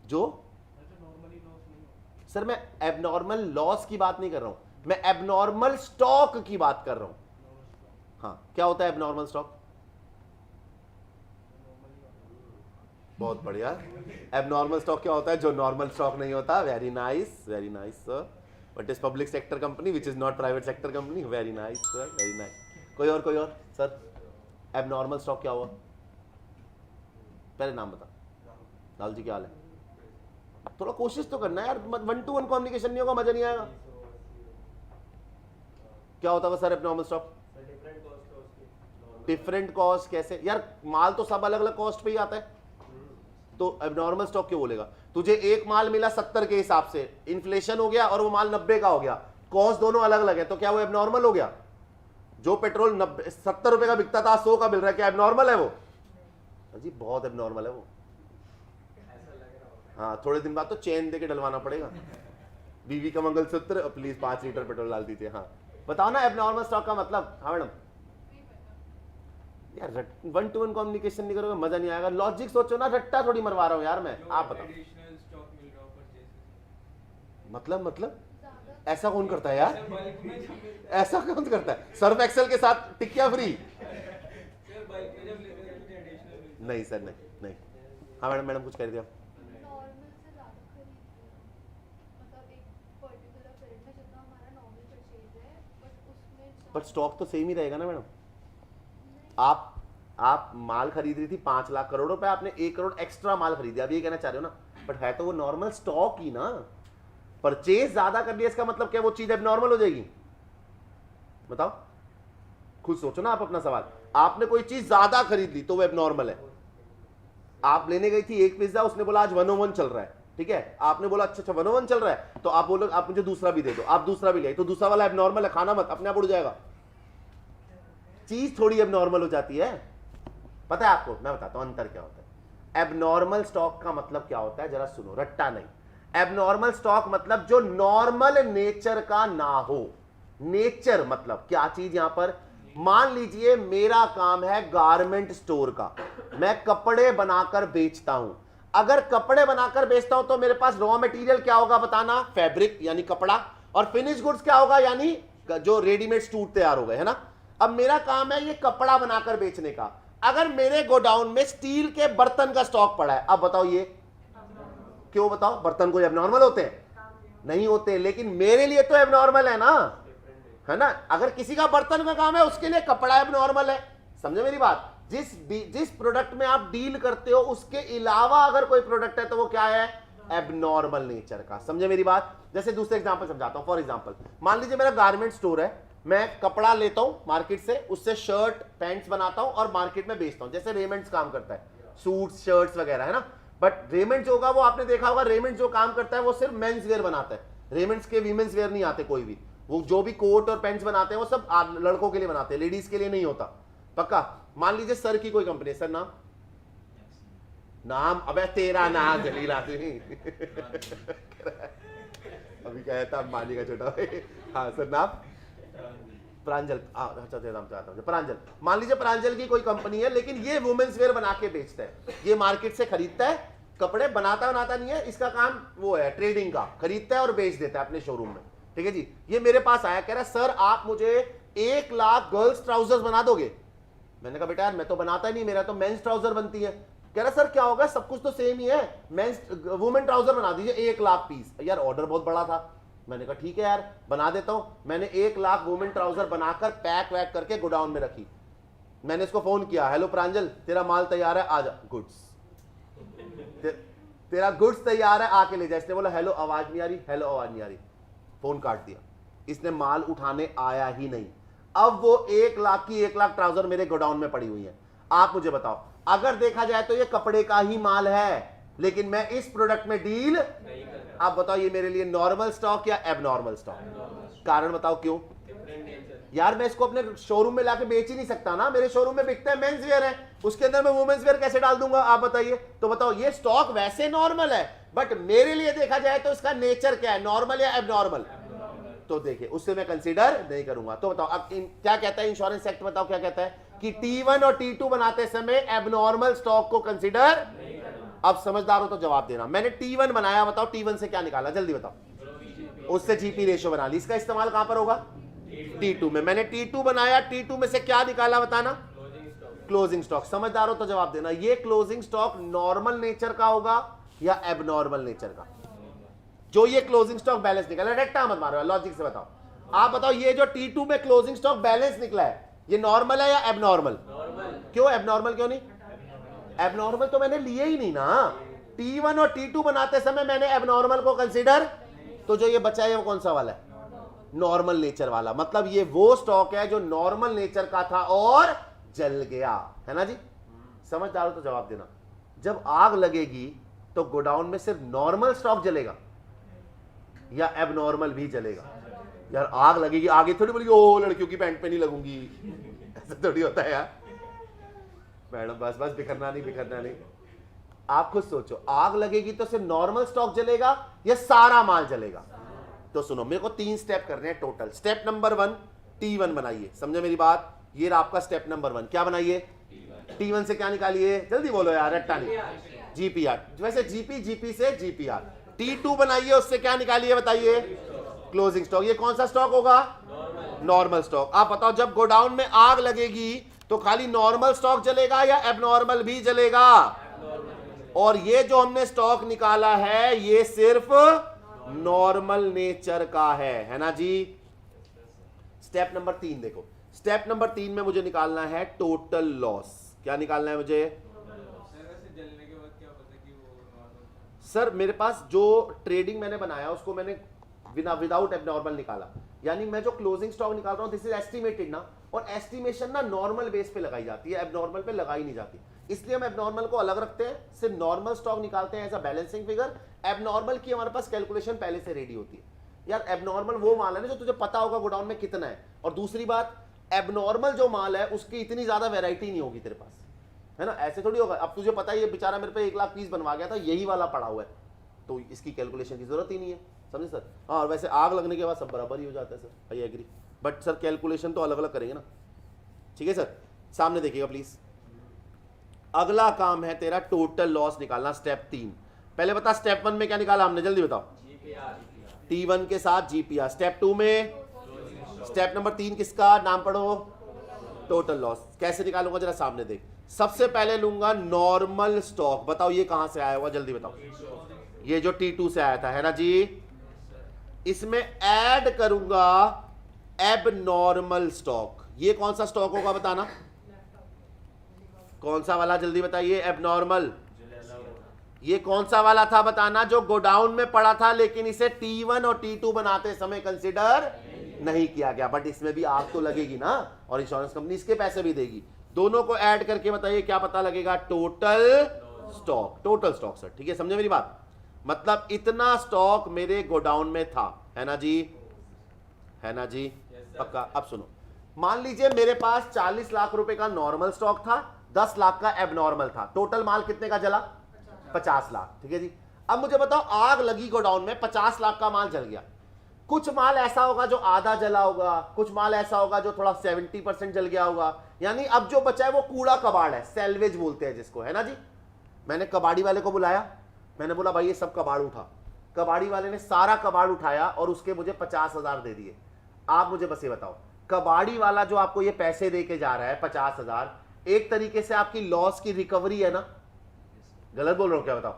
जो सर मैं एबनॉर्मल लॉस की बात नहीं कर रहा हूं, मैं एबनॉर्मल स्टॉक की बात कर रहा हूं। हाँ क्या होता है एबनॉर्मल स्टॉक, बहुत बढ़िया। एबनॉर्मल स्टॉक क्या होता है, जो नॉर्मल स्टॉक नहीं होता। Very nice sir. What is public sector company which is not private sector company. Very nice sir, very nice. कोई और सर, एबनॉर्मल स्टॉक क्या हुआ, पहले नाम बता। लाल जी क्या हाल है, थोड़ा कोशिश तो करना यार, 1-to-1 कम्युनिकेशन नहीं होगा, मजा नहीं आएगा। क्या होता है sir abnormal stock, different cost. कैसे यार, माल तो सब अलग अलग कॉस्ट पे ही आता है, तो एबनॉर्मल स्टॉक क्यों बोलेगा। तुझे एक माल मिला 70 के हिसाब से, इन्फ्लेशन हो गया और वो माल 90 का हो गया, कॉस्ट दोनों अलग अलग है, तो क्या वो एबनॉर्मल हो गया। जो पेट्रोल 70 रुपए का बिकता था 100 का मिल रहा है, क्या एबनॉर्मल है वो, जी बहुत एबनॉर्मल है वो। हाँ थोड़े दिन बाद तो चेन देके डलवाना पड़ेगा, बीवी का मंगलसूत्र प्लीज 5 लीटर पेट्रोल डाल दीजिए। हाँ बताओ ना एबनॉर्मल स्टॉक का मतलब। हाँ मैडम, यार 1-to-1 कम्युनिकेशन नहीं करोगे मजा नहीं आएगा, लॉजिक सोचो ना, रट्टा थोड़ी मरवा रहा हूं यार मैं। आप बताओ मतलब ऐसा कौन करता है यार, ऐसा कौन करता है, सर्फ एक्सेल के साथ टिकिया फ्री। नहीं सर नहीं। हाँ मैडम कुछ कह रही थी आप। पर स्टॉक तो सेम ही रहेगा ना मैडम। आप माल खरीद रही थी 5 लाख करोड़ रुपए, आपने 1 करोड़ एक्स्ट्रा माल खरीदा, अब ये कहना चाह रहे हो ना, बट है तो वो नॉर्मल स्टॉक ही ना। परचेज ज्यादा कर लिया इसका मतलब क्या वो चीज एबनॉर्मल हो जाएगी, बताओ खुद सोचो ना आप अपना सवाल। आपने कोई चीज ज्यादा खरीद ली तो वो एबनॉर्मल है। आप लेने गई थी 1 पिज्जा, उसने बोला आज 101 चल रहा है, ठीक है, आपने बोला अच्छा 101 चल रहा है, तो आप बोलो आप मुझे दूसरा भी दे दो, आप दूसरा भी ले, तो दूसरा वाला एबनॉर्मल है, खाना मत, अपने आप उड़ जाएगा। चीज थोड़ी एबनॉर्मल हो जाती है, पता है आपको, मैं बताता हूं अंतर क्या होता है। एबनॉर्मल स्टॉक का मतलब क्या होता है, जरा सुनो, रट्टा नहीं। एबनॉर्मल स्टॉक मतलब जो नॉर्मल नेचर का ना हो। नेचर मतलब क्या चीज, यहां पर मान लीजिए मेरा काम है गारमेंट स्टोर का, मैं कपड़े बनाकर बेचता हूं। अगर कपड़े बनाकर बेचता हूं तो मेरे पास रॉ मटेरियल क्या होगा बताना, फैब्रिक यानी कपड़ा, और फिनिश गुड्स क्या होगा यानी जो रेडीमेड सूट तैयार हो गए, है ना। अब मेरा काम है ये कपड़ा बनाकर बेचने का। अगर मेरे गोडाउन में स्टील के बर्तन का स्टॉक पड़ा है, अब बताओ ये क्यों, बताओ बर्तन कोई एबनॉर्मल होते हैं? नहीं होते, लेकिन मेरे लिए तो एबनॉर्मल है ना, है ना। अगर किसी का बर्तन का काम है उसके लिए कपड़ा एबनॉर्मल है, समझे मेरी बात। जिस प्रोडक्ट में आप डील करते हो उसके अलावा अगर कोई प्रोडक्ट है तो वो क्या है, एबनॉर्मल नेचर का, समझे मेरी बात। जैसे दूसरे एग्जांपल समझाता हूं। फॉर एग्जांपल मान लीजिए मेरा गारमेंट स्टोर है, मैं कपड़ा लेता हूं मार्केट से, उससे शर्ट पैंट्स बनाता हूं और मार्केट में बेचता हूं, जैसे रेमंड्स काम करता है, सूट्स शर्ट्स वगैरह, है ना। बट रेमंड जो होगा वो आपने देखा होगा, रेमंड जो काम करता है वो सिर्फ मेंस वेयर बनाता है, रेमंड्स के वीमेंस वेयर नहीं आते कोई भी। वो जो भी कोट और पैंट्स बनाते हैं वो सब लड़कों के लिए बनाते हैं, लेडीज के लिए नहीं होता, पक्का। मान लीजिए सर की कोई कंपनी है, सर नाम अबे तेरा नाम जलील आदमी अभी कहता अंबानी का छोटा भाई, हाँ सर नाम प्रांजल, अच्छा नाम चाहता हूँ प्रांजल। मान लीजिए प्रांजल की कोई कंपनी है, लेकिन ये वुमेन्स वेयर बना के बेचता है, ये मार्केट से खरीदता है कपड़े, बनाता नहीं है, इसका काम वो है ट्रेडिंग का, खरीदता है और बेच देता है अपने शोरूम में, ठीक है जी। ये मेरे पास आया, कह रहा सर आप मुझे 1 लाख गर्ल्स ट्राउजर्स बना दोगे। मैंने कहा बेटा यार मैं तो बनाता नहीं, मेरा तो मेंस ट्राउजर बनती है। कह रहा सर क्या होगा, सब कुछ तो सेम ही है, मेंस वुमेन ट्राउजर बना दीजिए 1 लाख पीस। यार ऑर्डर बहुत बड़ा था, मैंने कहा ठीक है यार बना देता हूं। मैंने 1 लाख वुमेन ट्राउजर बनाकर पैक वैक करके गोडाउन में रखी। मैंने इसको फोन किया, हेलो प्रांजल तेरा माल तैयार है, आ जा, गुड्स तेरा गुड्स तैयार है, आके ले जा। इसने बोला हेलो आवाज नहीं आ रही, हेलो आवाज नहीं आ रही, फोन काट दिया। इसने माल उठाने आया ही नहीं। अब वो 1 लाख की 1 लाख ट्राउजर मेरे गोडाउन में पड़ी हुई है। आप मुझे बताओ, अगर देखा जाए तो ये कपड़े का ही माल है, लेकिन मैं इस प्रोडक्ट में डील नहीं करता। आप बताओ ये मेरे लिए नॉर्मल स्टॉक या एबनॉर्मल स्टॉक? कारण बताओ क्यों? यार मैं इसको अपने शोरूम में लाके बेच ही नहीं सकता ना, मेरे शोरूम में बिकता है मेंस वेयर है, उसके अंदर मैं वुमेन्स वेयर कैसे डाल दूंगा? आप बताइए। तो बताओ ये स्टॉक वैसे नॉर्मल है, बट मेरे लिए देखा जाए तो इसका नेचर क्या है, नॉर्मल या एबनॉर्मल? तो देखिए उससे मैं कंसीडर नहीं करूंगा। तो बताओ अब क्या कहता है इंश्योरेंस एक्ट, बताओ क्या कहता है कि T1 और T2 बनाते समय एबनॉर्मल स्टॉक को कंसीडर। अब समझदार हो तो जवाब देना। मैंने T1 बनाया, बताओ T1 से क्या निकाला, जल्दी बताओ। उससे जीपी रेशियो बना ली। इसका इस्तेमाल कहां पर होगा? T2 में। मैंने T2 बनाया, T2 में से क्या निकाला बताना? Closing stock. समझदार हो तो जवाब देना। ये क्लोजिंग स्टॉक नॉर्मल नेचर का होगा या एबनॉर्मल नेचर का? जो ये क्लोजिंग स्टॉक बैलेंस निकला, रट्टा मत मारो, लॉजिक से बताओ। आप बताओ ये जो T2 में क्लोजिंग स्टॉक बैलेंस निकला है ये नॉर्मल है या एबनॉर्मल? क्यों एबनॉर्मल क्यों नहीं? एबनॉर्मल तो मैंने लिए ही नहीं ना। T1 और T2 बनाते समय मैंने एबनॉर्मल को कंसीडर, तो जो ये बचा है वो कौन सा वाला है? नॉर्मल नेचर वाला। मतलब ये वो स्टॉक है जो नॉर्मल नेचर का था और जल गया, है ना जी। समझदार हो तो जवाब देना। जब आग लगेगी तो गोडाउन में सिर्फ नॉर्मल स्टॉक जलेगा या एबनॉर्मल भी जलेगा? यार आग लगेगी, आगे थोड़ी बोलेगी ओ लड़कियों की पैंट पे नहीं लगूंगी, ऐसा थोड़ी होता है यार। मैडम बस बस बिखरना नहीं। आप खुद सोचो, आग लगेगी तो सिर्फ नॉर्मल स्टॉक जलेगा या सारा माल जलेगा? तो सुनो, मेरे को 3 स्टेप करने हैं टोटल। स्टेप नंबर 1 T1 बनाइए, समझे मेरी बात। ये रहा आपका स्टेप नंबर 1। क्या बनाइए? T1 से क्या निकालिए, जल्दी बोलो यार, रट्टा नहीं। GPR। वैसे GP से GPR। T2 बनाइए, उससे क्या निकालिए बताइए? Closing stock. ये कौन सा स्टॉक होगा? Normal stock. आप बताओ जब गोडाउन में आग लगेगी तो खाली नॉर्मल स्टॉक जलेगा या एबनॉर्मल भी जलेगा? और ये जो हमने स्टॉक निकाला है ये सिर्फ नॉर्मल नेचर का है ना जी। स्टेप नंबर 3 देखो। स्टेप नंबर 3 में मुझे निकालना है टोटल लॉस। क्या निकालना है मुझे? सर मेरे पास जो ट्रेडिंग मैंने बनाया उसको मैंने विदाउट एबनॉर्मल निकाला, यानी मैं जो क्लोजिंग स्टॉक निकाल रहा हूं दिस इज एस्टिमेटेड ना, और एस्टिमेशन ना नॉर्मल बेस पे लगाई जाती है, एबनॉर्मल पे लगाई नहीं जाती। इसलिए हम एबनॉर्मल को अलग रखते हैं, सिर्फ नॉर्मल स्टॉक निकालते हैं as a balancing figure. Abnormal की हमारे पास कैलकुलेशन पहले से रेडी होती है। यार एबनॉर्मल वो माल है ना जो तुझे पता होगा गोडाउन में कितना है, और दूसरी बात एबनॉर्मल जो माल है उसकी इतनी ज्यादा वेराइटी नहीं होगी तेरे पास, है ना। ऐसे थोड़ी होगा, अब तुझे पता है ये बेचारा मेरे पे 1 लाख पीस बनवा गया था, यही वाला पड़ा हुआ है, तो इसकी कैलकुलेशन की जरूरत ही नहीं है, समझे सर। हाँ, और वैसे आग लगने के बाद सब बराबर ही हो जाता है sir, I agree, but sir calculation तो अलग अलग करेंगे ना। ठीक है सर, सामने देखिएगा प्लीज। अगला काम है तेरा टोटल लॉस निकालना, स्टेप 3। पहले बता स्टेप 1 में क्या निकाला हमने, जल्दी बताओ। T1 के साथ GPR। स्टेप 2 में, स्टेप नंबर 3 किसका नाम पढ़ो, टोटल लॉस। कैसे निकालूंगा जरा सामने देख। सबसे पहले लूंगा नॉर्मल स्टॉक। बताओ ये कहां से आया होगा, जल्दी बताओ। ये जो T2 से आया था, है ना जी। इसमें ऐड करूंगा एबनॉर्मल स्टॉक। ये कौन सा स्टॉक होगा बताना, कौन सा वाला, जल्दी बताइए। एबनॉर्मल, ये कौन सा वाला था बताना, जो गोडाउन में पड़ा था लेकिन इसे T1 और T2 बनाते समय कंसीडर नहीं किया गया। बट इसमें भी आग तो लगेगी ना, और इंश्योरेंस कंपनी इसके पैसे भी देगी। दोनों को ऐड करके बताइए क्या पता लगेगा, total stock. Total stock sir, ठीक है, समझे मेरी बात। मतलब इतना स्टॉक मेरे गोडाउन में था, है ना जी, है ना जी, पक्का। अब सुनो, मान लीजिए मेरे पास 40 लाख रुपए का नॉर्मल स्टॉक था, 10 लाख का एबनॉर्मल था। टोटल माल कितने का जला, 50 लाख, ठीक है जी। अब मुझे बताओ, आग लगी गोडाउन में, 50 लाख का माल जल गया। कुछ माल ऐसा होगा जो आधा जला होगा, कुछ माल ऐसा होगा जो थोड़ा 70% जल गया होगा। यानी अब जो बचा है वो कूड़ा कबाड़ है, सेल्वेज बोलते हैं जिसको, है ना जी। मैंने कबाड़ी वाले को बुलाया, मैंने बोला भाई ये सब कबाड़ उठा। कबाड़ी वाले ने सारा कबाड़ उठाया और उसके मुझे 50,000 दे दिए। आप मुझे बस ये बताओ, कबाड़ी वाला जो आपको ये पैसे दे के जा रहा है 50,000, एक तरीके से आपकी लॉस की रिकवरी है ना, गलत बोल रहा हूं क्या, बताओ।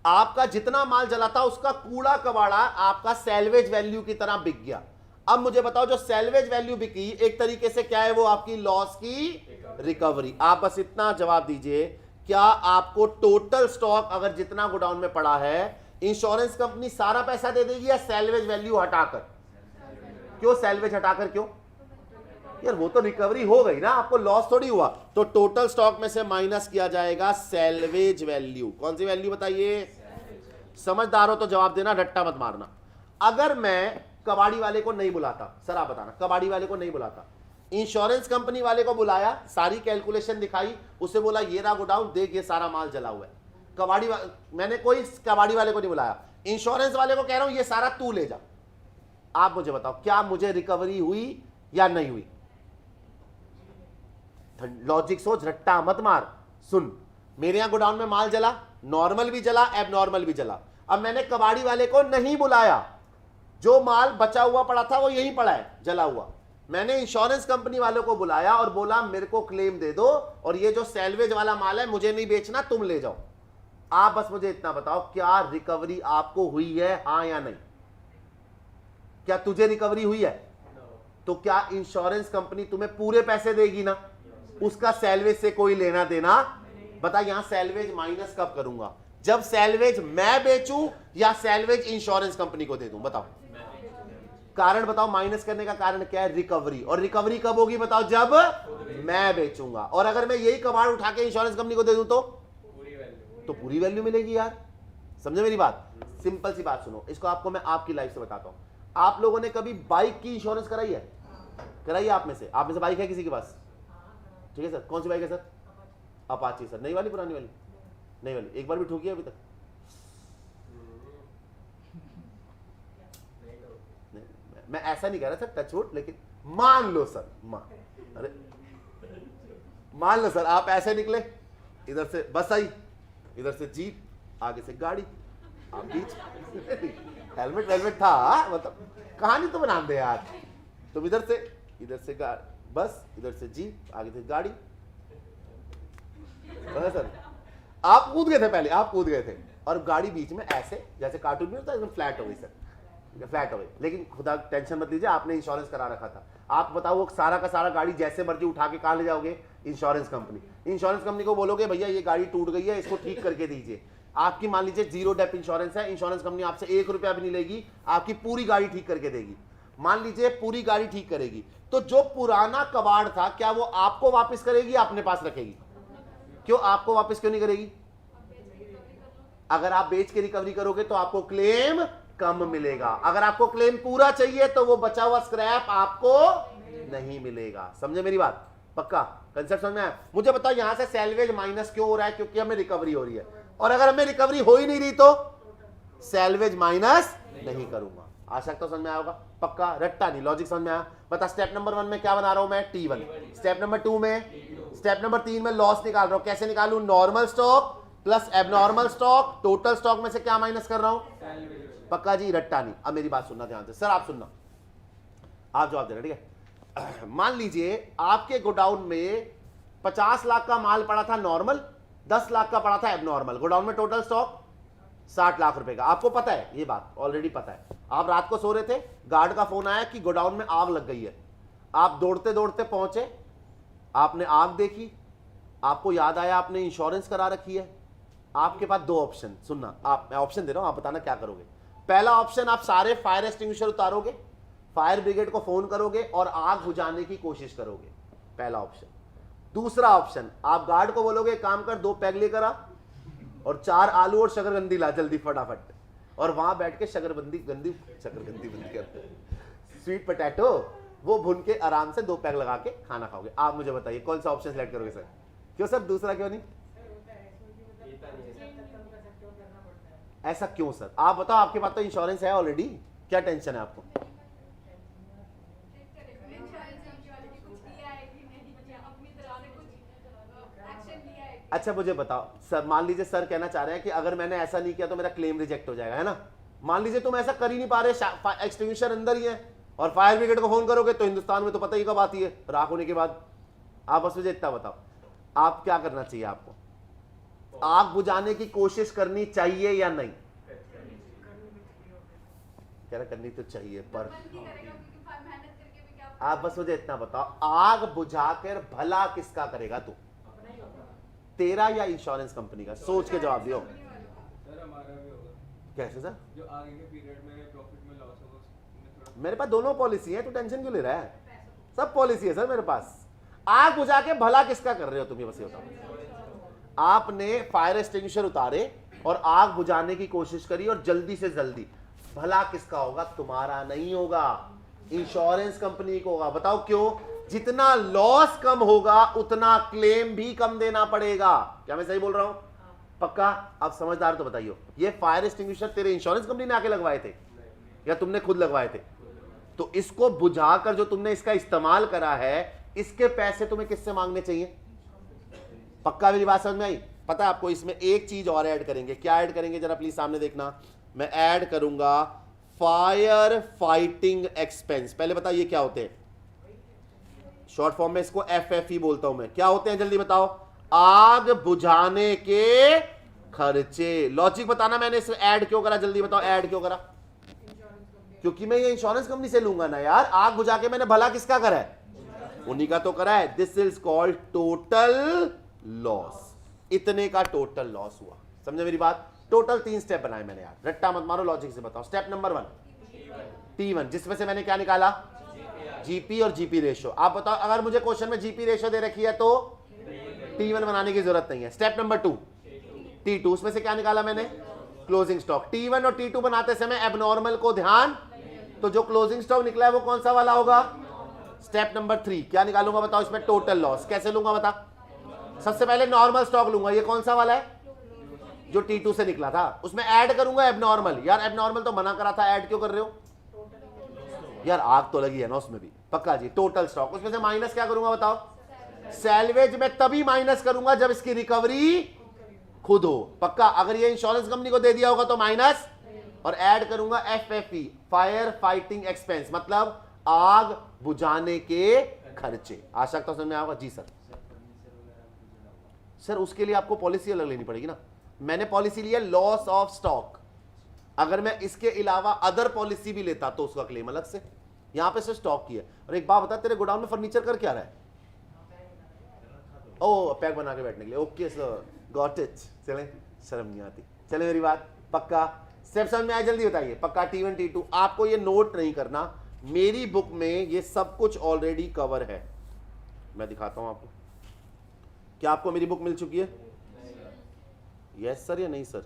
आपका जितना माल जला था उसका कूड़ा कबाड़ा आपका सेल्वेज वैल्यू की तरह बिक गया। अब मुझे बताओ, जो सेल्वेज वैल्यू बिकी एक तरीके से क्या है, वो आपकी लॉस की रिकवरी। आप बस इतना जवाब दीजिए, क्या आपको टोटल स्टॉक अगर जितना गोडाउन में पड़ा है, इंश्योरेंस कंपनी सारा पैसा दे देगी या सेल्वेज वैल्यू हटाकर? क्यों सेल्वेज हटाकर, क्यों यार, वो तो रिकवरी हो गई ना, आपको लॉस थोड़ी हुआ। तो टोटल स्टॉक में से माइनस किया जाएगा सेल्वेज वैल्यू। कौन सी वैल्यू बताइए, समझदार हो तो जवाब देना, रट्टा मत मारना। अगर मैं कबाड़ी वाले को नहीं बुलाता, सर आप बताना, कबाड़ी वाले को नहीं बुलाता, इंश्योरेंस कंपनी वाले को बुलाया, सारी कैलकुलेशन दिखाई, उसे बोला ये रहा गोडाउन, देख ये सारा माल जला हुआ है। मैंने कोई कबाड़ी वाले को नहीं बुलाया, इंश्योरेंस वाले को कह रहा हूं ये सारा तू ले जा। आप मुझे बताओ, क्या मुझे रिकवरी हुई या नहीं हुई? लॉजिक सोच, रट्टा मत मार। सुन, मेरे यहां गोडाउन में माल जला, नॉर्मल भी जला, एबनॉर्मल भी जला। अब मैंने कबाड़ी वाले को नहीं बुलाया, जो माल बचा हुआ पड़ा था वो यहीं पड़ा है जला हुआ। मैंने इंश्योरेंस कंपनी वालों को बुलाया और बोला मेरे को क्लेम दे दो, और ये जो सेल्वेज वाला माल है मुझे नहीं बेचना, तुम ले जाओ। आप बस मुझे इतना बताओ, क्या रिकवरी आपको हुई है, हां या नहीं? क्या तुझे रिकवरी हुई है? तो क्या इंश्योरेंस कंपनी तुम्हें पूरे पैसे देगी ना, उसका सेल्वेज से कोई लेना देना? बता, यहां सेल्वेज माइनस कब करूंगा, जब सेल्वेज मैं बेचूं या सेल्वेज इंश्योरेंस कंपनी को दे दूं? बताओ कारण, बताओ माइनस करने का कारण क्या है, रिकवरी। और रिकवरी कब होगी बताओ, जब मैं बेचूंगा। और अगर मैं यही कबाड़ उठा के इंश्योरेंस कंपनी को दे दूं तो पूरी वैल्यू मिलेगी यार। समझे मेरी बात? सिंपल सी बात सुनो, इसको आपको मैं आपकी लाइफ से बताता हूं। आप लोगों ने कभी बाइक की इंश्योरेंस कराई है? कराई है आप में से बाइक है किसी के पास? ठीक है सर, कौन सी बाइक है सर? Apache sir. नई वाली पुरानी वाली? नई वाली। एक बार भी ठोकी है अभी तक? नहीं, मैं ऐसा नहीं कह रहा सर, टचवुड, लेकिन मान लो सर, अरे मान लो सर आप ऐसे निकले, इधर से बस आई, इधर से जीप, आगे से गाड़ी, आप बीच हेलमेट वेलमेट था, मतलब कहानी तो बना दे यार। तुम इधर से बस, इधर से जीप, आगे से गाड़ी, सर आप कूद गए थे, पहले आप कूद गए थे और गाड़ी बीच में ऐसे, जैसे कार्टून में होता है, एकदम फ्लैट हो गई सर, फ्लैट हो गई। लेकिन खुदा टेंशन मत लीजिए, आपने इंश्योरेंस करा रखा था। आप बताओ वो सारा का सारा गाड़ी जैसे मर्जी उठा के कहां ले जाओगे? Insurance company. इंश्योरेंस कंपनी को बोलोगे भैया ये गाड़ी टूट गई है, इसको ठीक करके दीजिए। आपकी मान लीजिए 0 डेप इंश्योरेंस है, इंश्योरेंस कंपनी आपसे 1 रुपया भी नहीं लेगी, आपकी पूरी गाड़ी ठीक करके देगी। मान लीजिए पूरी गाड़ी ठीक करेगी, तो जो पुराना कबाड़ था क्या वो आपको वापस करेगी या अपने पास रखेगी? क्यों आपको वापस क्यों नहीं करेगी? अगर आप बेच के रिकवरी करोगे तो आपको क्लेम कम मिलेगा। अगर आपको क्लेम पूरा चाहिए तो वो बचा हुआ स्क्रैप आपको नहीं मिलेगा। समझे मेरी बात? पक्का कंसेप्ट समझ में आया? मुझे बताओ यहां से सेल्वेज माइनस क्यों हो रहा है? क्योंकि हमें रिकवरी हो रही है, और अगर हमें रिकवरी हो ही नहीं रही तो सेल्वेज माइनस नहीं करूंगा। आशा तो समझ में आएगा? पक्का, रट्टा नहीं, लॉजिक समझ में आया? बता, स्टेप नंबर 1 में क्या बना रहा हूं मैं? T1। स्टेप नंबर 2 में स्टेप नंबर 3 में लॉस निकाल रहा हूं, कैसे निकालूं? Normal stock plus abnormal stock, total stock में से क्या माइनस कर रहा हूं? पक्का जी, रट्टा नहीं। अब मेरी बात सुनना ध्यान से, सर आप सुनना, आप जवाब देना, ठीक है। मान लीजिए आपके गोडाउन में 50 लाख का माल पड़ा था नॉर्मल, 10 लाख का पड़ा था एबनॉर्मल। गोडाउन में टोटल स्टॉक 60 लाख रुपए का। आपको पता है ये बात, ऑलरेडी पता है। आप रात को सो रहे थे, गार्ड का फोन आया कि गोडाउन में आग लग गई है। आप दौड़ते दौड़ते पहुंचे, आपने आग देखी, आपको याद आया आपने इंश्योरेंस करा रखी है। आपके पास दो ऑप्शन, सुनना, आप, मैं ऑप्शन दे रहा हूं, आप बताना क्या करोगे। पहला ऑप्शन, आप सारे फायर एक्सटिंग्विशर उतारोगे, फायर ब्रिगेड को फोन करोगे और आग बुझाने की कोशिश करोगे, पहला ऑप्शन। दूसरा ऑप्शन, आप गार्ड को बोलोगे काम कर, 2 पैग लेकर आ और 4 आलू और शकरकंदी ला जल्दी फटाफट, और वहां बैठ के शकरकंदी बंदी कर, स्वीट पोटैटो वो भुन के आराम से 2 पैग लगा के खाना खाओगे। आप मुझे बताइए कौन सा ऑप्शन सेलेक्ट करोगे सर? क्यों सर, दूसरा क्यों नहीं? ऐसा क्यों सर? आप बताओ, आपके पास तो इंश्योरेंस है ऑलरेडी, क्या टेंशन है आपको? अच्छा मुझे बताओ सर, मान लीजिए सर कहना चाह रहे हैं कि अगर मैंने ऐसा नहीं किया तो मेरा क्लेम रिजेक्ट हो जाएगा, है ना? मान लीजिए तुम ऐसा कर ही नहीं पा रहे, एक्सटिंग्विशर अंदर ही है और फायर ब्रिगेड को फोन करोगे तो हिंदुस्तान में तो पता ही कब आती है, राख होने के बाद। आप बस मुझे इतना बताओ, आप क्या करना चाहिए आपको? आग बुझाने की कोशिश करनी चाहिए या नहीं? कह रहा करनी तो चाहिए, पर आप बस मुझे इतना बताओ, आग बुझाकर भला किसका करेगा तू? तेरा या इंश्योरेंस कंपनी का? सोच के जवाब दियो। सर हमारा भी होगा। कैसे सर? जो आगे के पीरियड में प्रॉफिट में लॉस होगा, मेरे पास दोनों पॉलिसी है, तू टेंशन क्यों ले रहा है? सब पॉलिसी है सर मेरे पास। आग बुझा के भला किसका कर रहे हो तुम, ये बस ये बताओ। आपने फायर एक्सटिंग्विशर उतारे और आग बुझाने की कोशिश करी और जल्दी से जल्दी, भला किसका होगा? तुम्हारा नहीं होगा, इंश्योरेंस कंपनी को होगा। बताओ क्यों? जितना लॉस कम होगा उतना क्लेम भी कम देना पड़ेगा। क्या मैं सही बोल रहा हूं? पक्का? आप समझदार तो बताइए, ये फायर एक्सटिंग्विशर तेरे इंश्योरेंस कंपनी ने आके लगवाए थे या तुमने खुद लगवाए थे? तो इसको बुझाकर जो तुमने इसका इस्तेमाल करा है, इसके पैसे तुम्हें किससे मांगने चाहिए? पक्का मेरी बात समझ में आई? पता है आपको, इसमें एक चीज और ऐड करेंगे। क्या ऐड करेंगे जरा प्लीज सामने देखना। मैं ऐड करूंगा फायर फाइटिंग एक्सपेंस। पहले बताइए क्या होते हैं? शॉर्ट फॉर्म में इसको FFE बोलता हूं मैं। क्या होते हैं जल्दी बताओ? आग बुझाने के खर्चे। लॉजिक बताना, मैंने इसे ऐड क्यों करा, जल्दी बताओ ऐड क्यों करा? क्योंकि मैं ये इंश्योरेंस कंपनी से लूंगा ना यार। आग बुझा के मैंने भला किसका करा है? उन्हीं का तो करा है। This is called total loss. इतने का टोटल लॉस हुआ। समझे मेरी बात? टोटल 3 स्टेप बनाए मैंने यार, रट्टा मत मारो, लॉजिक से बताओ। स्टेप नंबर 1 T1, जिसमें से मैंने क्या निकाला? जीपी और जीपी रेशो। आप बताओ, अगर मुझे क्वेश्चन में जीपी रेशो दे रखी है तो T1 बनाने की जरूरत नहीं है। स्टेप नंबर 2 T2, उसमें से क्या निकाला मैंने? Closing stock. T1 और T2 बनाते समय एबनॉर्मल को ध्यान, तो जो क्लोजिंग स्टॉक निकला है वो कौन सा वाला होगा? स्टेप नंबर 3 क्या निकालूंगा बताओ? इसमें टोटल लॉस। कैसे लूंगा बता? सबसे पहले नॉर्मल स्टॉक लूंगा, ये कौन सा वाला है? जो T2 से निकला था। उसमें ऐड करूंगा एबनॉर्मल। यार एबनॉर्मल तो मना करा था, ऐड क्यों कर रहे हो यार? आग तो लगी है ना उसमें भी। पक्का जी, टोटल स्टॉक। उसमें से माइनस क्या करूंगा बताओ? सैल्वेज में तभी माइनस करूंगा जब इसकी रिकवरी खुद हो। पक्का? अगर ये इंश्योरेंस कंपनी को दे दिया होगा तो माइनस, और ऐड करूंगा FFE, फायर फाइटिंग एक्सपेंस, मतलब आग बुझाने के खर्चे। आशा करता हूं समझ में आएगा। जी सर। सर उसके लिए आपको पॉलिसी अलग लेनी पड़ेगी ना। मैंने पॉलिसी लिया लॉस ऑफ स्टॉक। अगर मैं इसके अलावा अदर पॉलिसी भी लेता तो उसका क्लेम अलग से। यहां पे सिर्फ स्टॉक की है। और एक बात बता, तेरे गोडाउन में फर्नीचर कर क्या रहा है? ओ, पैक बना के बैठने के लिए। Okay sir, got it. चले, शर्म नहीं आती। चले मेरी बात? पक्का? स्टेप समझ में आया? जल्दी बताइए। पक्का? T1 T2 आपको ये नोट नहीं करना, मेरी बुक में ये सब कुछ ऑलरेडी कवर है। मैं दिखाता हूं आपको। क्या आपको मेरी बुक मिल चुकी है? यस सर या नहीं सर?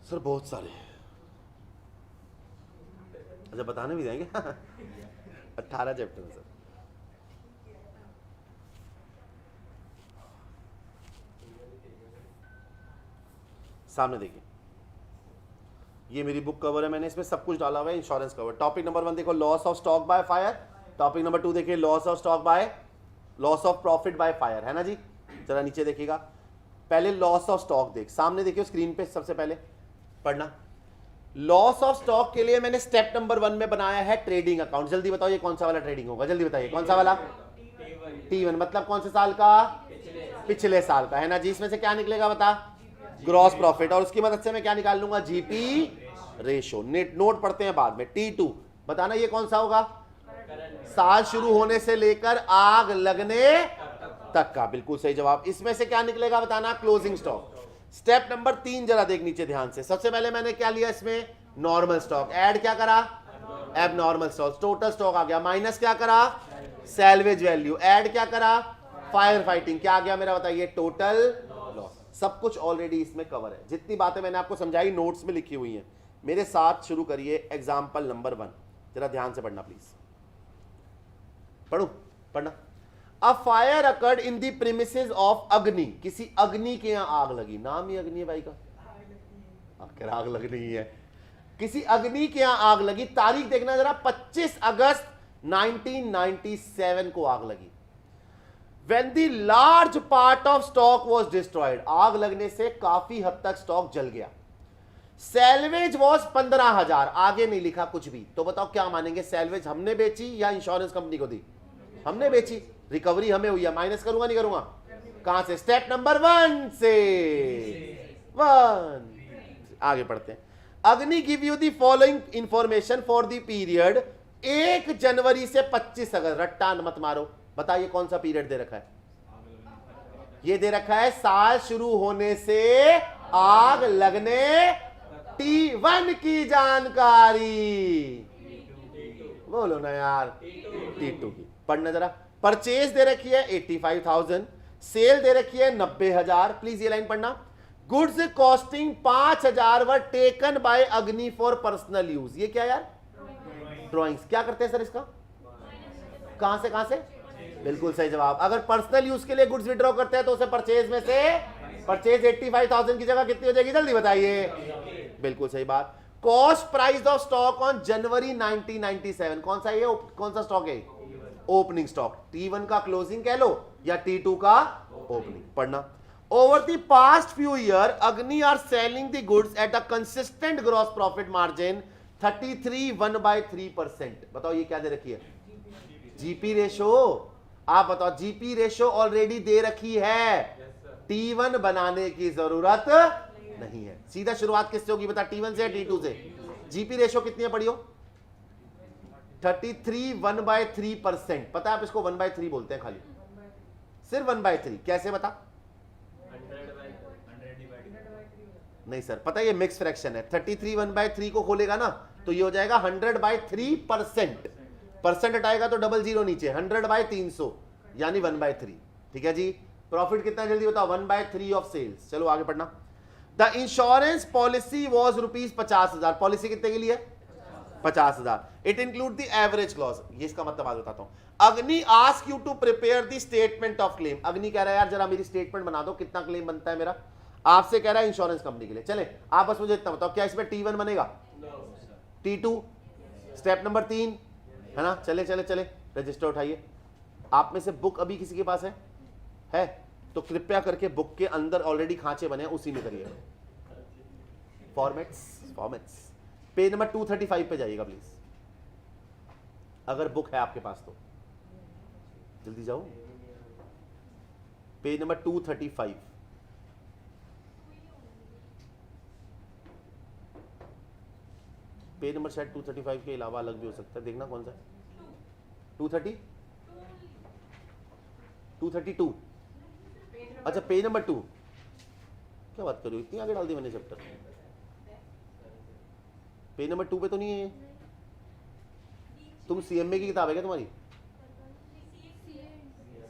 सर बहुत सारे। अच्छा बताने भी जाएंगे? 18 चैप्टर है सर। सामने देखिए, ये मेरी बुक कवर है, मैंने इसमें सब कुछ डाला हुआ है, इंश्योरेंस कवर। टॉपिक नंबर 1 देखो, loss of stock by fire. Topic number 2 देखिए, loss of stock by, loss of profit by fire, है ना जी। जरा नीचे देखिएगा, पहले लॉस ऑफ स्टॉक देख, सामने देखिए स्क्रीन पे, सबसे पहले पढ़ना। लॉस ऑफ स्टॉक के लिए मैंने स्टेप नंबर 1 में बनाया है ट्रेडिंग अकाउंट। जल्दी बताओ ये कौन सा वाला ट्रेडिंग होगा, जल्दी बताइए कौन सा वाला। T1 मतलब कौन से साल का, पिछले साल का, है ना जी। इसमें से क्या निकलेगा बता, ग्रॉस प्रॉफिट, और उसकी मदद से मैं क्या निकाल लूंगा, जीपी रेशो। नेट नोट पढ़ते हैं बाद में। T2 बताना ये कौन सा होगा, साल शुरू होने से लेकर आग लगने तक का, बिल्कुल सही जवाब। इसमें से क्या निकलेगा बताना, क्लोजिंग स्टॉक। स्टेप नंबर 3 जरा देख नीचे ध्यान से, सबसे पहले मैंने क्या लिया इसमें, नॉर्मल स्टॉक, ऐड क्या करा, एबनॉर्मल स्टॉक, टोटल स्टॉक आ गया, माइनस क्या करा, सैल्वेज वैल्यू, ऐड क्या करा, फायर फाइटिंग, क्या आ गया मेरा बताइए, टोटल लॉस। सब कुछ ऑलरेडी इसमें कवर है, जितनी बातें मैंने आपको समझाई नोट्स में लिखी हुई हैं। मेरे साथ शुरू करिए एग्जाम्पल नंबर 1, जरा ध्यान से पढ़ना प्लीज, पढ़ू पढ़ना। अ fire occurred in the premises of अग्नि, किसी अग्नि के यहां आग लगी, नाम ही अग्नि है भाई का, आखिर आग लगनी ही है, किसी अग्नि के यहां आग लगी। तारीख देखना जरा, 25 अगस्त 1997 को आग लगी। When the large part of stock was destroyed, आग लगने से काफी हद तक स्टॉक जल गया। सैल्वेज वॉज 15,000, आगे नहीं लिखा कुछ भी, तो बताओ क्या मानेंगे, सैल्वेज हमने बेची या इंश्योरेंस कंपनी को दी, हमने बेची, रिकवरी हमें हुई है, माइनस करूंगा नहीं करूंगा, कहां से, स्टेप नंबर 1 से, 1 आगे पढ़ते हैं। अग्नि give you the following information for the period 1 जनवरी से 25 अगस्त, रट्टा मत मारो, बताइए कौन सा पीरियड दे रखा है, ये दे रखा है साल शुरू होने से आग लगने T1 की जानकारी, बोलो ना यार, T2 की, पढ़ना जरा। परचेज दे रखी है 85,000, सेल दे रखी है 90,000, प्लीज ये लाइन पढ़ना। Goods costing 5,000 were taken by अग्नि फॉर पर्सनल यूज, ये क्या यार, ड्रॉइंग्स, क्या करते हैं सर इसका, कहां से, बिल्कुल सही जवाब। अगर पर्सनल यूज के लिए गुड्स विड्रॉ करते हैं तो उसे परचेज में से, परचेज 85,000 की जगह कितनी हो जाएगी, जल्दी बताइए, बिल्कुल सही बात। Cost price of stock on January 1997, कौन सा ये, कौन सा स्टॉक है, ओपनिंग स्टॉक, T1 का क्लोजिंग कह लो या T2 का ओपनिंग, पढ़ना। Over the past few year Agni are selling the goods at a consistent gross profit margin 33.1/3%, बताओ ये क्या दे रखी है, जीपी रेशो, आप बताओ, जीपी रेशो ऑलरेडी दे रखी है, T1 बनाने की जरूरत नहीं है। सीधा शुरुआत किससे होगी बता, T1 से या T2 से, जीपी रेशो कितनी है पढ़ियो, 33 1/3%, पता है आप इसको 1/3 बोलते हैं खाली, सिर्फ 1/3, कैसे बता, नहीं सर, पता है ये मिक्स फ्रैक्शन है, 33 1/3 को खोलेगा ना तो ये हो जाएगा 100/3%, परसेंट हटाएगा तो 00 नीचे, 100/300 यानी 1/3, ठीक है जी। प्रॉफिट कितना जल्दी बताओ, 1/3 ऑफ सेल्स। चलो आगे पढ़ना। The insurance policy was ₹50,000, policy कितने के लिए, 50,000। It include the average clause, ये इसका मतलब आज बताता हूं। Agni ask you to prepare the statement of claim, Agni कह रहा है यार जरा मेरी स्टेटमेंट बना दो, कितना क्लेम बनता है मेरा, आपसे कह रहा है इंश्योरेंस कंपनी के लिए। चले आप बस मुझे इतना बताओ, क्या इसमें T1 बनेगा, T2, स्टेप नंबर 3 है ना। चले चले चले रजिस्टर उठाइए। आप में से बुक अभी किसी के पास है तो कृपया करके बुक के अंदर ऑलरेडी खांचे बने हैं, उसी में करिए। फॉर्मेट्स पेज नंबर 235 पे जाइएगा प्लीज, अगर बुक है आपके पास तो जल्दी जाओ। पेज नंबर 235, पेज नंबर शायद 235 के अलावा अलग भी हो सकता है, देखना कौन सा है, 232, अच्छा पेज नंबर 2, क्या बात कर रही हो, इतनी आगे डाल दी मैंने चैप्टर, पेज नंबर 2 पे तो नहीं है, तुम CMA की किताब है क्या तुम्हारी,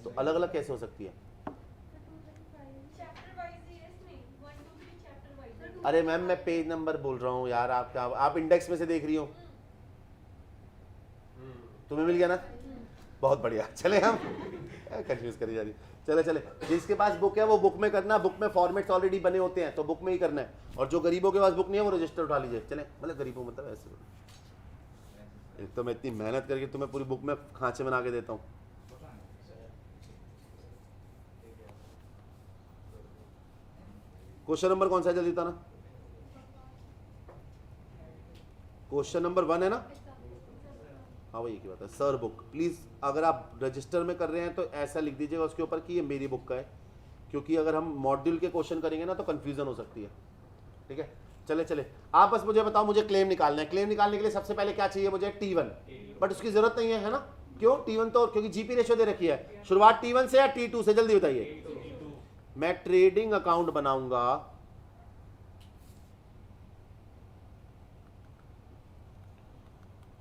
तो अलग अलग कैसे हो सकती है, अरे मैम मैं पेज नंबर बोल रहा हूँ यार, आप इंडेक्स में से देख रही हो, तुम्हें मिल गया ना, बहुत बढ़िया। चले हम कंफ्यूज करी जा रही, चले चले, जिसके पास बुक है वो बुक में करना, बुक में फॉर्मेट्स ऑलरेडी बने होते हैं तो बुक में ही करना है, और जो गरीबों के पास बुक नहीं है वो रजिस्टर उठा लीजिए। चले, मतलब गरीबों मतलब ऐसे, एक तो मैं इतनी मेहनत करके तुम्हें पूरी बुक में खांचे बना के देता हूँ। क्वेश्चन नंबर कौन सा है, जल्दी बताना। क्वेश्चन नंबर 1 है ना? हाँ वही की बात है। सर बुक प्लीज़, अगर आप रजिस्टर में कर रहे हैं तो ऐसा लिख दीजिएगा उसके ऊपर कि ये मेरी बुक का है, क्योंकि अगर हम मॉड्यूल के क्वेश्चन करेंगे ना तो कंफ्यूजन हो सकती है। ठीक है, चले चले, आप बस मुझे बताओ, मुझे क्लेम निकालना है। क्लेम निकालने के लिए सबसे पहले क्या चाहिए मुझे? T1, बट उसकी जरूरत नहीं है, है ना? क्यों T1? तो क्योंकि जीपी रेशियो दे रखी है। शुरुआत T1 से या T2 से, जल्दी बताइए। मैं ट्रेडिंग अकाउंट बनाऊंगा,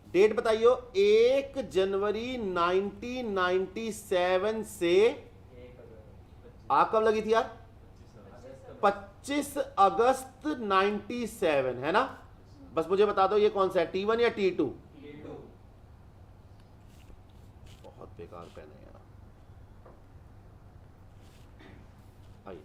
डेट बताइए, 1 जनवरी 1997 से कब लगी थी यार? 25 अगस्त 97, है ना? बस मुझे बता दो ये कौन सा है, T1 या T2? बहुत बेकार पेन है यार। आइए,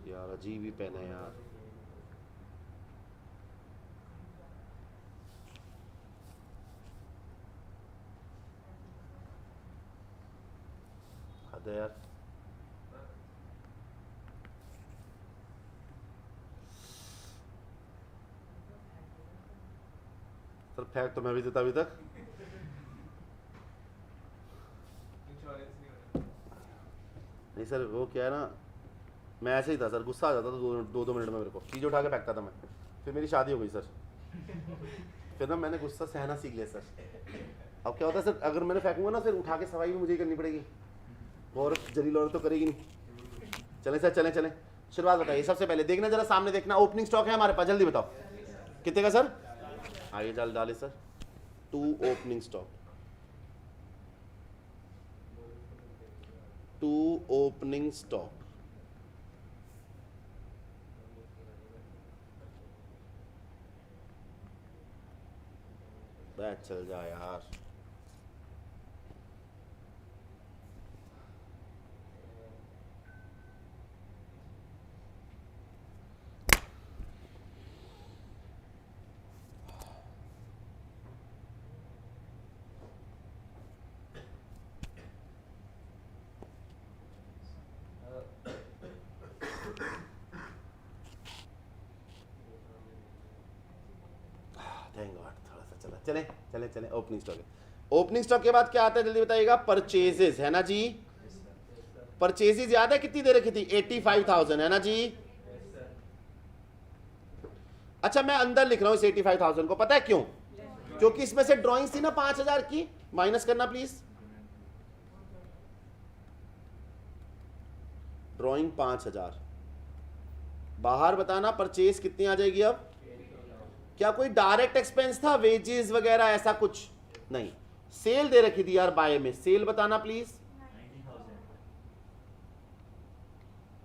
यार अजीब ही पेन है यार। हद है यार। सर फेंक तो मैं भी देता अभी तक। इंश्योरेंस नहीं हो रहा। नहीं सर, वो क्या है ना, मैं ऐसे ही था सर, गुस्सा आ जाता था दो मिनट में मेरे को, चीज़ उठा के फेंकता था मैं। फिर मेरी शादी हो गई सर, फिर ना मैंने गुस्सा सहना सीख लिया सर। अब क्या होता है सर, अगर मैंने फेंकूंगा ना फिर उठा के सफाई भी मुझे ही करनी पड़ेगी, और जलील औरत तो करेगी नहीं। चलें सर, चलें चलें, शुरुआत बताइए। सबसे पहले देखना, जरा सामने देखना, ओपनिंग स्टॉक है हमारे पास, जल्दी बताओ कितने का सर? आइए डाल डाले sir, 2 opening stock, 2 opening stock. बैठ चल जा यार। थैंक गॉड, थोड़ा सा चला, चले चले चले। ओपनिंग स्टॉक है, ओपनिंग स्टॉक के बाद क्या आता है जल्दी बताइएगा? परचेजेस, है ना जी? परचेजेस याद है कितनी दे रखी थी? 85,000, है ना जी? अच्छा मैं अंदर लिख रहा हूं इस 85,000 को, पता है क्यों? क्योंकि इसमें से ड्राइंग्स थी ना 5,000 की, माइनस करना प्लीज। ड्राइंग 5,000, बाहर बताना परचेज कितनी आ जाएगी अब? क्या कोई डायरेक्ट एक्सपेंस था, वेजेस वगैरह ऐसा कुछ नहीं? सेल दे रखी थी यार बाय में, सेल बताना प्लीज।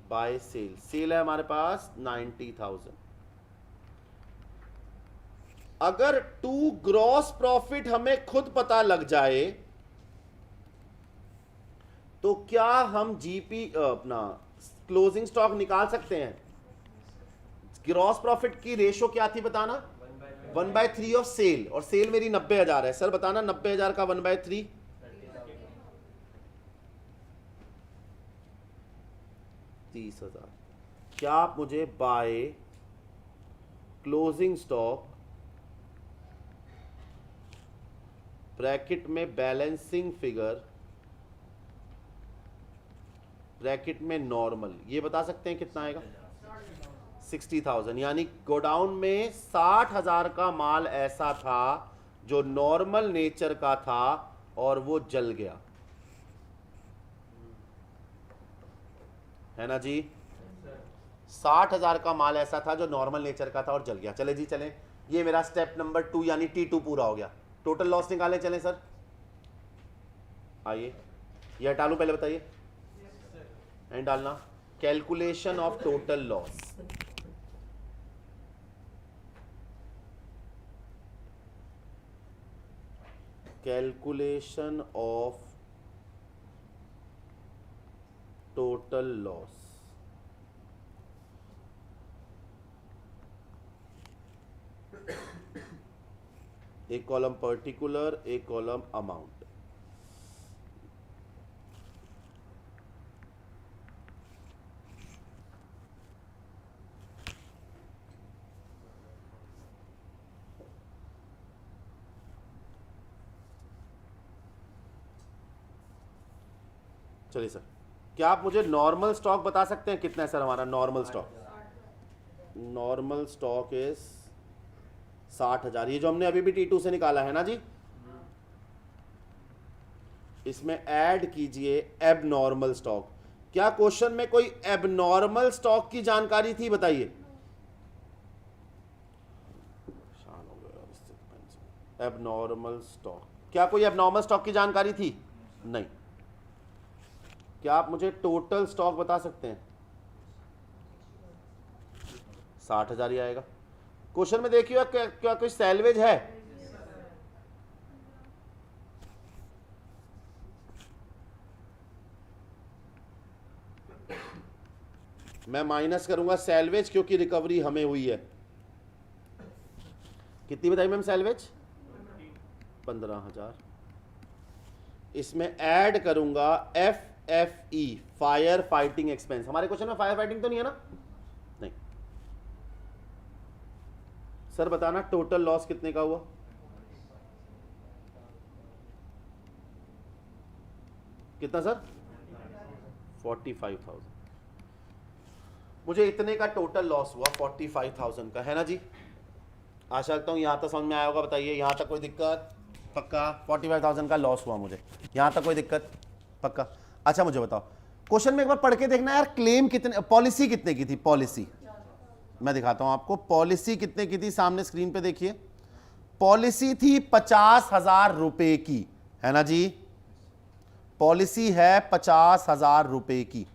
बाय सेल, सेल है हमारे पास 90,000। अगर 2 ग्रॉस प्रॉफिट हमें खुद पता लग जाए तो क्या हम जीपी अपना क्लोजिंग स्टॉक निकाल सकते हैं? ग्रॉस प्रॉफिट की रेशो क्या थी बताना? 1/3 ऑफ सेल, और सेल मेरी 90,000 है सर, बताना 90,000 का 1/3 30,000। क्या आप मुझे बाय क्लोजिंग स्टॉक ब्रैकेट में बैलेंसिंग फिगर ब्रैकेट में नॉर्मल, ये बता सकते हैं कितना आएगा? 60,000। यानी गोडाउन में 60,000 का माल ऐसा था जो नॉर्मल नेचर का था और वो जल गया, है ना जी। 60,000 का माल ऐसा था जो नॉर्मल नेचर का था और जल गया। चले जी चलें, ये मेरा स्टेप नंबर 2 यानी T2 पूरा हो गया। टोटल लॉस निकालें, चलें सर, आइए ये हटा लूं, पहले बताइए एंड डालना calculation of total loss. Calculation of total loss. एक कॉलम पर्टिकुलर, एक कॉलम अमाउंट। चलिए सर, क्या आप मुझे नॉर्मल स्टॉक बता सकते हैं कितना है सर हमारा normal stock? Normal stock is 60,000। ये जो हमने अभी भी T2 से निकाला है ना जी, इसमें ऐड कीजिए एबनॉर्मल स्टॉक। क्या क्वेश्चन में कोई एबनॉर्मल स्टॉक की जानकारी थी? बताइए। एबनॉर्मल स्टॉक, क्या कोई एबनॉर्मल स्टॉक की जानकारी थी? नहीं। क्या आप मुझे टोटल स्टॉक बता सकते हैं? 60,000 ही आएगा। क्वेश्चन में देखिए क्या कोई सैलवेज है? मैं माइनस करूंगा सैलवेज क्योंकि रिकवरी हमें हुई है। कितनी बताई मैम सैलवेज? 15,000। इसमें ऐड करूंगा FFE फायर फाइटिंग एक्सपेंस। हमारे क्वेश्चन में फायर फाइटिंग तो नहीं है ना? नहीं। सर बताना टोटल लॉस कितने का हुआ? कितना सर? 45,000। मुझे इतने का टोटल लॉस हुआ 45,000 का, है ना जी। आशा रखता हूं यहां तक समझ में आया होगा। बताइए यहां तक कोई दिक्कत? पक्का 45,000 का लॉस हुआ मुझे, यहां तक कोई दिक्कत? पक्का। अच्छा मुझे बताओ, क्वेश्चन में एक बार पढ़ के देखना यार, क्लेम कितने, पॉलिसी कितने की थी? पॉलिसी मैं दिखाता हूं आपको, पॉलिसी कितने की थी, सामने स्क्रीन पे देखिए। पॉलिसी थी 50,000 रुपए की, है ना जी। पॉलिसी है 50,000 रुपए की।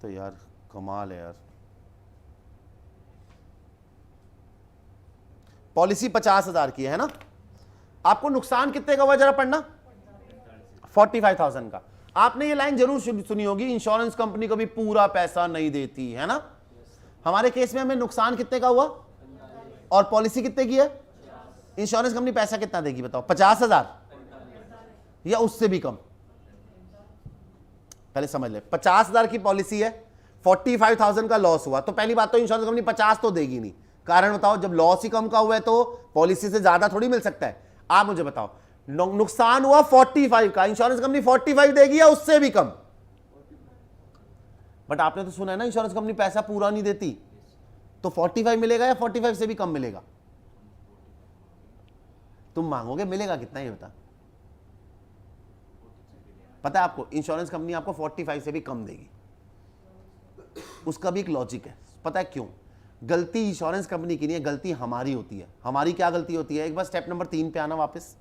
तो यार कमाल है यार, पॉलिसी 50,000 की है ना। आपको नुकसान कितने का हुआ जरा पढ़ना? 45,000 का। आपने ये लाइन जरूर सुनी होगी, इंश्योरेंस कंपनी कभी पूरा पैसा नहीं देती, है ना। हमारे केस में हमें नुकसान कितने का हुआ और पॉलिसी कितने की है? इंश्योरेंस कंपनी पैसा कितना देगी बताओ? 50,000 या उससे भी कम? पहले समझ ले, 50,000 की पॉलिसी है, 45,000 का लॉस हुआ, तो पहली बात तो इंश्योरेंस कंपनी 50 तो देगी नहीं। कारण बताओ, जब लॉस ही कम का हुआ है तो पॉलिसी से ज्यादा थोड़ी मिल सकता है। आप मुझे बताओ, नुकसान हुआ 45 का, इंश्योरेंस कंपनी 45 देगी या उससे भी कम? बट आपने तो सुना है ना इंश्योरेंस कंपनी पैसा पूरा नहीं देती, तो 45 मिलेगा या 45 से भी कम मिलेगा? तुम मांगोगे मिलेगा कितना ये बता? पता है आपको, इंश्योरेंस कंपनी आपको 45 से भी कम देगी। उसका भी एक लॉजिक है, पता है क्यों? गलती इंश्योरेंस कंपनी की नहीं है, गलती हमारी होती है। हमारी क्या गलती होती है? एक बार स्टेप नंबर 3 पे आना वापस।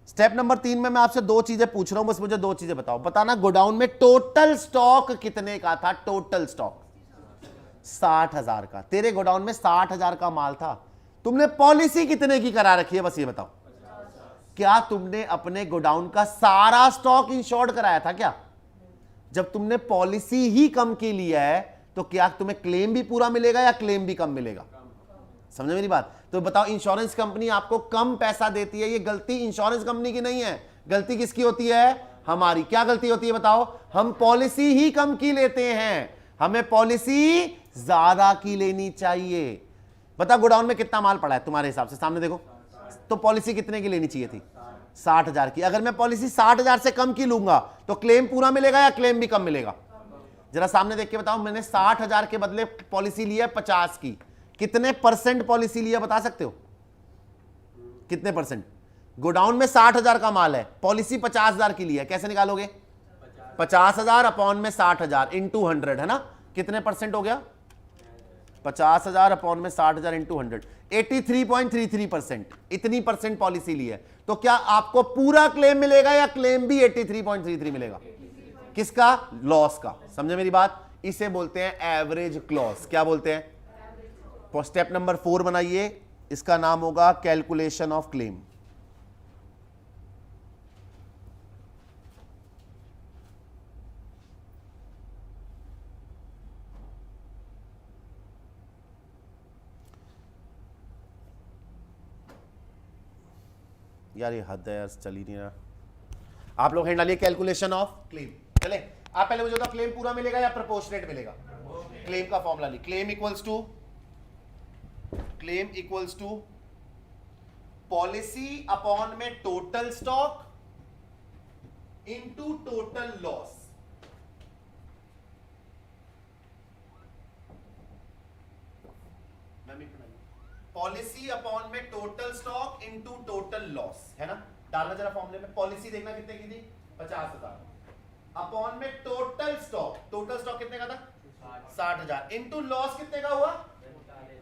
स्टेप नंबर 3 में मैं आपसे दो चीजें पूछ रहा हूं, बस मुझे दो चीजें बताओ। बताना गोडाउन में टोटल स्टॉक कितने का था? टोटल स्टॉक 60,000 का। तेरे गोडाउन में 60,000 का माल था, तुमने पॉलिसी कितने की करा रखी है? बस ये बताओ। क्या तुमने अपने गोडाउन का सारा स्टॉक इंश्योर्ड कराया था क्या? जब तुमने पॉलिसी ही कम की लिया है तो क्या तुम्हें क्लेम भी पूरा मिलेगा या क्लेम भी कम मिलेगा? समझे मेरी बात? तो बताओ, इंश्योरेंस कंपनी आपको कम पैसा देती है, ये गलती इंश्योरेंस कंपनी की नहीं है, गलती किसकी होती है? हमारी। क्या गलती होती है बताओ? हम पॉलिसी ही कम की लेते हैं, हमें पॉलिसी ज्यादा की लेनी चाहिए। बता गोडाउन में कितना माल पड़ा है तुम्हारे हिसाब से? सामने देखो, तो पॉलिसी कितने की लेनी चाहिए थी? 60,000 की। अगर मैं पॉलिसी 60,000 से कम की लूंगा तो क्लेम पूरा मिलेगा या क्लेम भी कम मिलेगा? जरा सामने देख के बताओ। मैंने 60,000 के बदले पॉलिसी ली है 50 की, कितने परसेंट पॉलिसी लिया बता सकते हो? कितने परसेंट? गोडाउन में 60,000 का माल है, पॉलिसी 50,000 की ली है, कैसे निकालोगे? 50,000 अपॉन में 60,000 इंटू 100 है ना, कितने परसेंट हो गया? 50,000 अपॉन में 60,000 इंटू 100, 83.33%। इतनी परसेंट पॉलिसी ली है, तो क्या आपको पूरा क्लेम मिलेगा या क्लेम भी 83.33 मिलेगा? किसका? लॉस का। समझे मेरी बात? इसे बोलते हैं एवरेज क्लॉज। क्या बोलते हैं? स्टेप नंबर 4 बनाइए, इसका नाम होगा कैलकुलेशन ऑफ क्लेम। यार ये हद है यार, चल ही नहीं रहा। आप लोग हैंड डालिए कैलकुलेशन ऑफ क्लेम। चले, आप पहले मुझे बताओ क्लेम पूरा मिलेगा या प्रोपोर्शनेट मिलेगा? क्लेम का फॉर्मूला ली, claim equals to policy upon में total stock into total loss. Policy upon में total stock into total loss, है ना? डालना जरा फॉर्मूले में। पॉलिसी देखना कितने की थी? 50,000 अपॉन में टोटल स्टॉक कितने का था? 60,000 इनटू लॉस कितने का हुआ?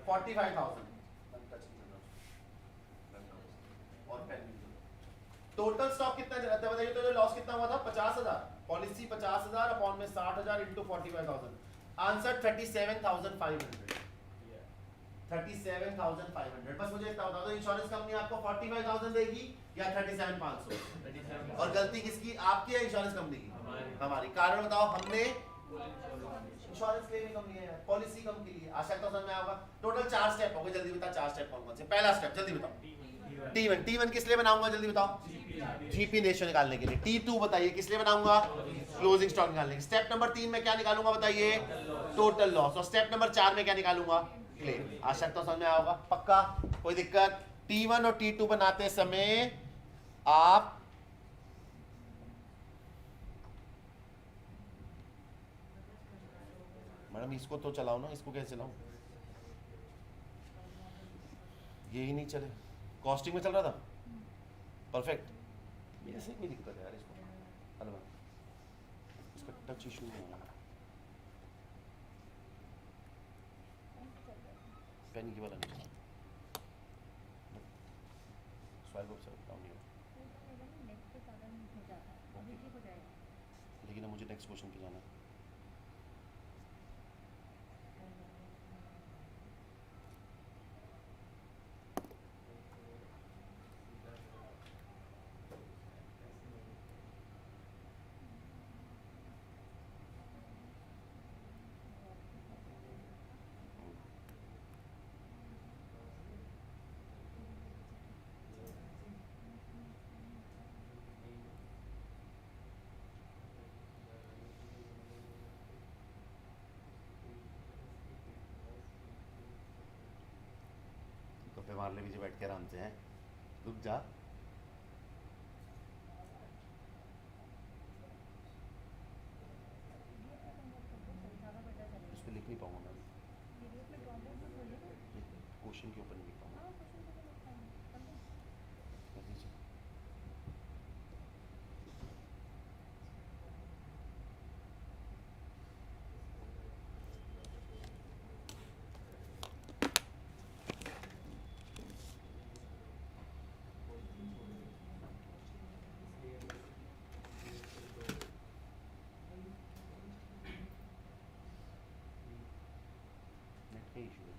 45,000। और टोटल स्टॉक कितना रहता बताइए? तो लॉस कितना हुआ था? 50,000। पॉलिसी 50,000 अपॉन में 60,000 इंटू 45,000, आंसर 37,500। 37,500। बस मुझे इतना बता दो, इंश्योरेंस कंपनी आपको 45,000 देगी या 37,500? और गलती किसकी? आपकी या इंश्योरेंस कंपनी की? हमारी। कारण बताओ। हमने इंश्योरेंस क्लेम कम लिया है, पॉलिसी कम की है। आशा करता हूं समझ में आएगा। टोटल 4 स्टेप हो गए, जल्दी बता 4 स्टेप कौन कौन से? पहला स्टेप जल्दी बताओ। T1 किस लिए बनाऊंगा? जल्दी बताओ। जीपी रेशियो निकालने के लिए। T2 बताइए किस लिए बनाऊंगा? क्लोजिंग स्टॉक निकालने के लिए। स्टेप नंबर 3 में क्या निकालूंगा बताइए? Total loss. और स्टेप नंबर 4 में क्या निकालूंगा? क्लेम। आशा करता हूं समझ में आएगा। पक्का? कोई दिक्कत? T1 और T2 बनाते समय आप मैडम इसको तो चलाओ ना, इसको कैसे चलाऊं? ये ही नहीं चले। कॉस्टिंग में चल रहा था परफेक्ट। मेरे से कोई दिक्कत है यार इसको। हेलो, इसका टच इशू नहीं है। पेन की वाला नहीं, स्वाइप ऑफ सब डाउन नहीं हो। लेकिन अब मुझे नेक्स्ट क्वेश्चन पे जाना है। तो मार ले पीछे बैठ के आराम से। हैं, रुक जा। इस पे लिख नहीं पाऊंगा मैं, क्वेश्चन के ऊपर नहीं लिख पाऊंगा। नेट का इशू है।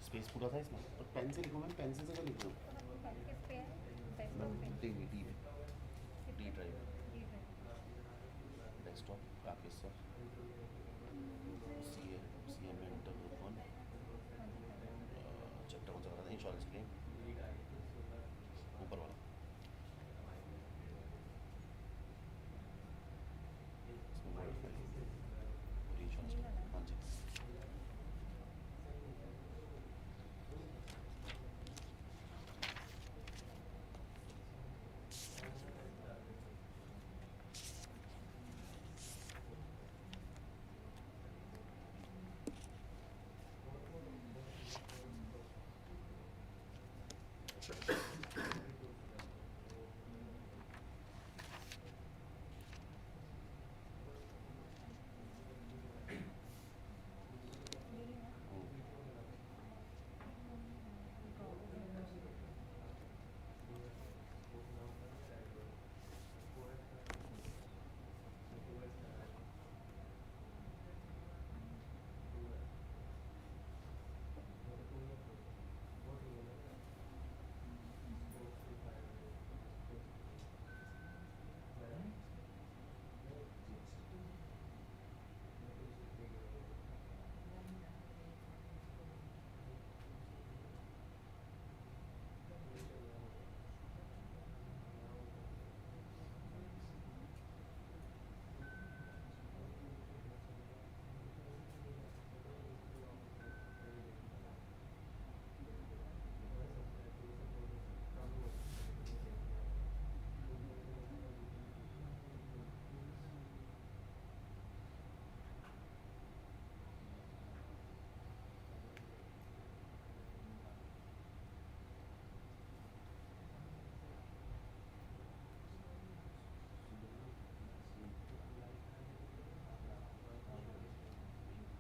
स्पेस पूरा था इसमें, और पेन से लिखूँ मैं, पेंसिल से क्या लिखूँ? D drive, desktop, copy sir, C M enter insurance claim ऊपर वाला रीइंश्योरेंस हाँ जी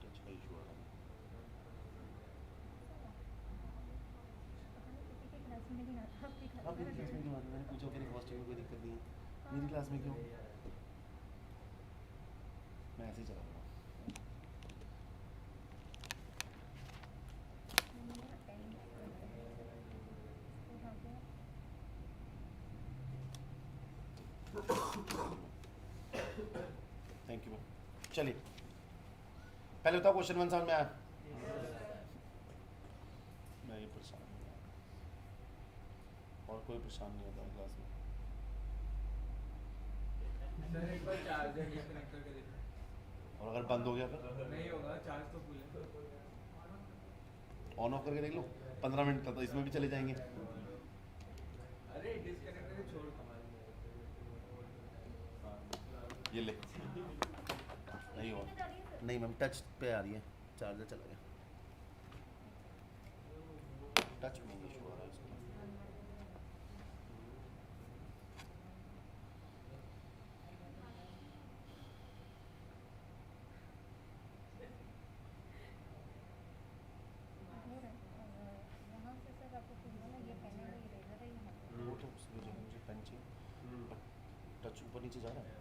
टच का इशू आ रहा है आप मेरी क्लास में क्यों आते मैंने पूछा मेरे हॉस्टल में कोई दिक्कत नहीं है मेरी क्लास में क्यों मैं ऐसे ही चला रहा थैंक यू मैम चलिए पहले बताओ क्वेश्चन 1 समझ में आया मैं ये परेशान नहीं हूँ और कोई परेशान नहीं होता क्लास में सर एक बार चार्जर डिस्कनेक्ट करके देखो और अगर बंद हो गया फिर नहीं होगा चार्ज तो फुल है ऑन ऑफ करके देख लो 15 मिनट तक तो इसमें भी चले जाएंगे अरे डिस्कनेक्ट करके छोड़ ये ले नहीं हुआ नहीं मैम टच पे आ रही है चार्जर चला गया टच में इशू आ रहा है इसका वो तो उसकी जगह मुझे पेन चाहिए टच ऊपर नीचे जा रहा है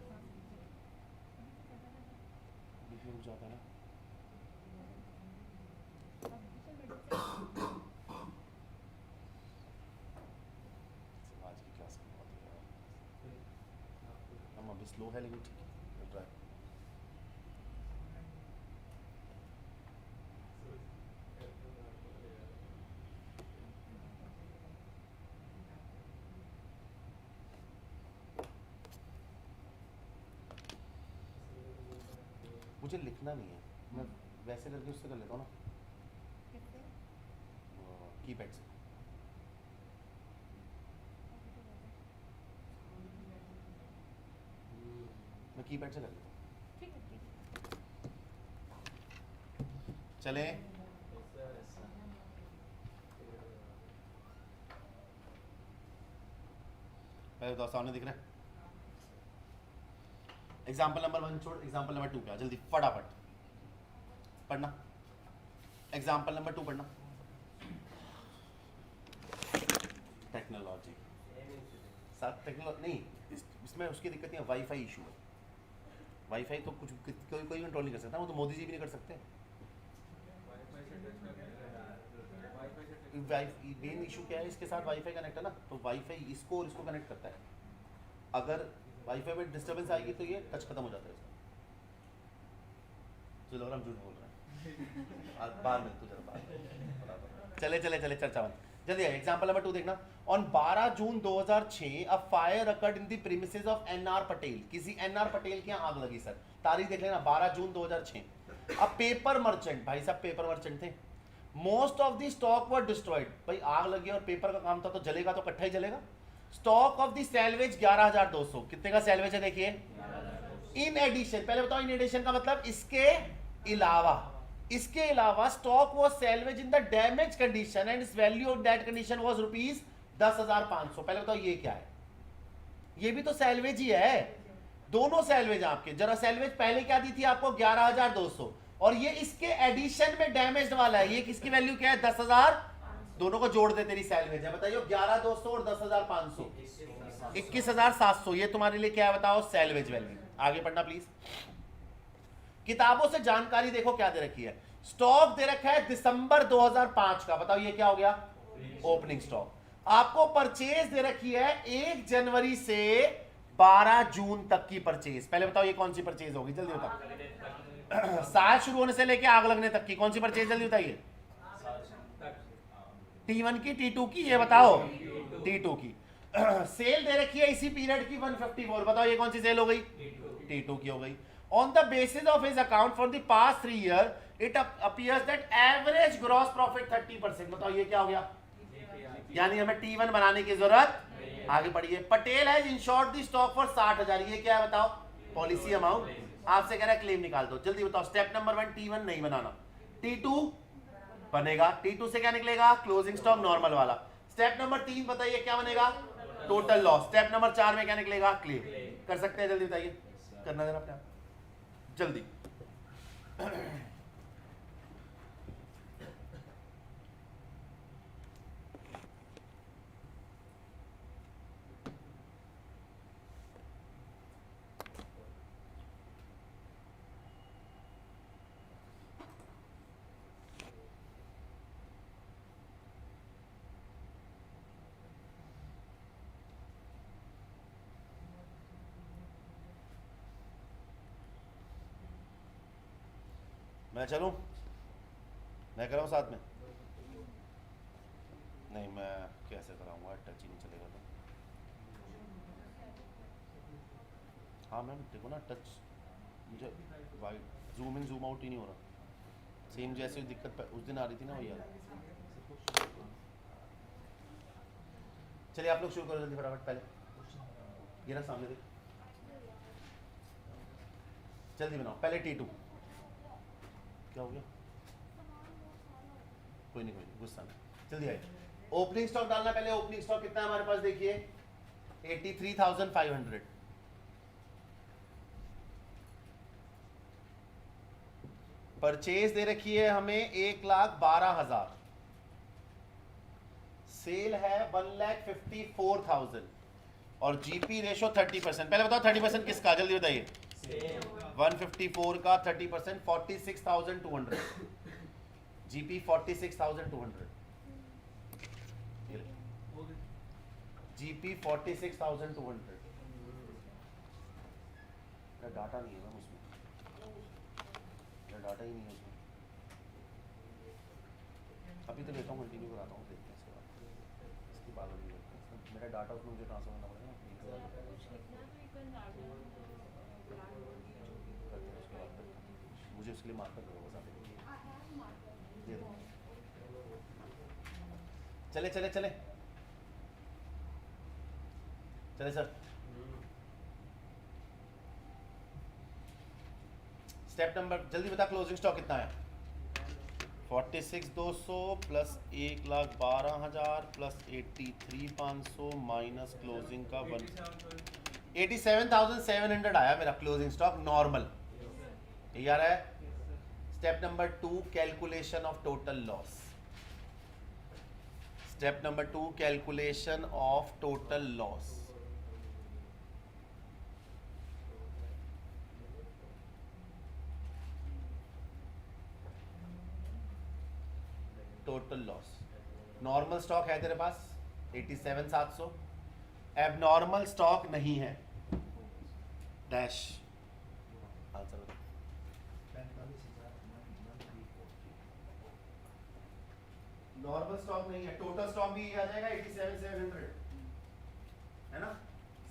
बीच में रुक जाता है ना आज की क्लास में बहुत यार हम अभी स्लो है लेकिन ठीक है ट्राई मुझे लिखना नहीं है मैं वैसे करके उससे कर लेता हूँ ना कीपैड से मैं कीपैड से कर लेता हूँ चले पहले तो सामने दिख रहा है एग्जाम्पल नंबर 1 छोड़ एग्जाम्पल नंबर 2 क्या जल्दी फटाफट पढ़ना एग्जाम्पल नंबर 2 पढ़ना टेक्नोलॉजी साथ टेक्नोलॉजी नहीं इसमें उसकी दिक्कत नहीं है वाईफाई इशू है वाईफाई तो कुछ कोई कोई कंट्रोल नहीं कर सकता वो तो मोदी जी भी नहीं कर सकते मेन इशू क्या है इसके साथ वाईफाई कनेक्ट है ना तो वाईफाई इसको और इसको कनेक्ट करता है अगर वाईफाई में डिस्टर्बेंस आएगी तो ये टच खत्म हो जाता है इसका तो लग रहा हम झूठ बोल रहे हैं बाद में तो जरा बाद चले चले चले चर्चा बंद चलिए एग्जांपल नंबर 2 देखना। On 12 June 2006 a fire occurred in the premises of N R Patel. किसी एनआर पटेल के यहाँ आग लगी सर, तारीख देख लेना 12 जून 2006। अब पेपर मर्चेंट, भाई साहब पेपर मर्चेंट थे, most of the stock were destroyed. भाई आग लगी और पेपर का काम था तो जलेगा तो इकट्ठा ही जलेगा। Stock of the salvage 11,200। कितने का सैल्वेज है देखिए। इन एडिशन, पहले बताओ इन एडिशन का मतलब इसके अलावा, इसके अलावा stock was salvage in the damage condition and is value of that condition was rupees 10,500। पहले बताओ ये क्या है, ये भी तो सैल्वेज ही है, दोनों सैल्वेज आपके। जरा सैल्वेज पहले क्या दी थी आपको 11,200 और ये इसके एडिशन में डैमेज वाला है, ये किसकी वैल्यू क्या है 10,000, दोनों को जोड़ दे तेरी सैल्वेज है। बताइए 11,200 और 10,500 21,700, ये तुम्हारे लिए क्या है बताओ सैल्वेज वैल्यू। आगे पढ़ना प्लीज। किताबों से जानकारी देखो क्या दे रखी है। स्टॉक दे रखा है दिसंबर 2005 का, बताओ ये क्या हो गया ओपनिंग स्टॉक। आपको परचेज दे रखी है 1 जनवरी से 12 जून तक की परचेज। पहले बताओ ये कौन सी परचेज होगी, जल्दी बताओ। साल शुरू होने से लेके आग लगने तक की कौन सी परचेज, जल्दी बताइए। T1 की, T2 की, ये बताओ T2 की। सेल दे रखी है इसी पीरियड की 154, बताओ ये कौन सी सेल हो गई T2 की हो गई। On the basis of his account for the past 3 year it appears that average gross profit 30%, बताओ ये क्या हो गया, यानी हमें T1 बनाने की जरूरत। आगे बढ़िए। Patel has insured the stock for 60,000, ये क्या है बताओ पॉलिसी अमाउंट। आपसे कह रहा है क्लेम निकाल दो, जल्दी बताओ। स्टेप नंबर 1 T1 नहीं बनाना, T2 बनेगा। T2 से क्या निकलेगा क्लोजिंग स्टॉक नॉर्मल वाला। स्टेप नंबर 3 बताइए क्या बनेगा टोटल लॉस। स्टेप नंबर 4 में क्या निकलेगा क्लेम। कर सकते हैं, जल्दी बताइए, करना देना अपने आप जल्दी। मैं चलूं, मैं कराऊं साथ में, नहीं मैं कैसे कराऊंगा, टच ही नहीं चलेगा तो। हाँ मैम देखो ना टच, मुझे wide zoom in zoom out ही नहीं हो रहा। सेम जैसी दिक्कत उस दिन आ रही थी ना भैया। चलिए आप लोग शुरू करो जल्दी फटाफट। पहले ये ना सामने देख, जल्दी बनाओ। पहले T2 क्या हो गया, कोई नहीं गुस्सा नहीं, जल्दी आइए। ओपनिंग स्टॉक डालना पहले। ओपनिंग स्टॉक कितना है हमारे पास देखिए 83,500। परचेज दे रखी है हमें 1,12,000। सेल है 1,54,000 और जीपी रेशो 30%। पहले बताओ 30% किसका, जल्दी बताइए। 154 का 30% 46,200। GP 46,200, GP 46,200। डाटा नहीं है ना उसमें, डाटा ही नहीं है उसमें। अभी तो लेता हूँ, कंटिन्यू कराता हूँ, देखते हैं इसके बाद, इसके बाद अभी देखते हैं। मेरा डाटा उसमें मुझे ट्रांसफर करना पड़ेगा। मुझे उसके लिए मार्कर करो बस आप, दे दो। चले चले चले चले सर। स्टेप नंबर जल्दी बता, क्लोजिंग स्टॉक कितना है 46,200 प्लस 1,12,000 प्लस 83,500 माइनस क्लोजिंग का 87,700 आया मेरा क्लोजिंग स्टॉक नॉर्मल। ये आ रहा है। Step number 2 calculation of total loss. Step number 2 calculation of total loss. Total loss. Normal stock है तेरे पास 87,700, एबनॉर्मल स्टॉक नहीं है डैश। आंसर नॉर्मल स्टॉक नहीं है, टोटल स्टॉक भी ये आ जाएगा 87,700 है ना।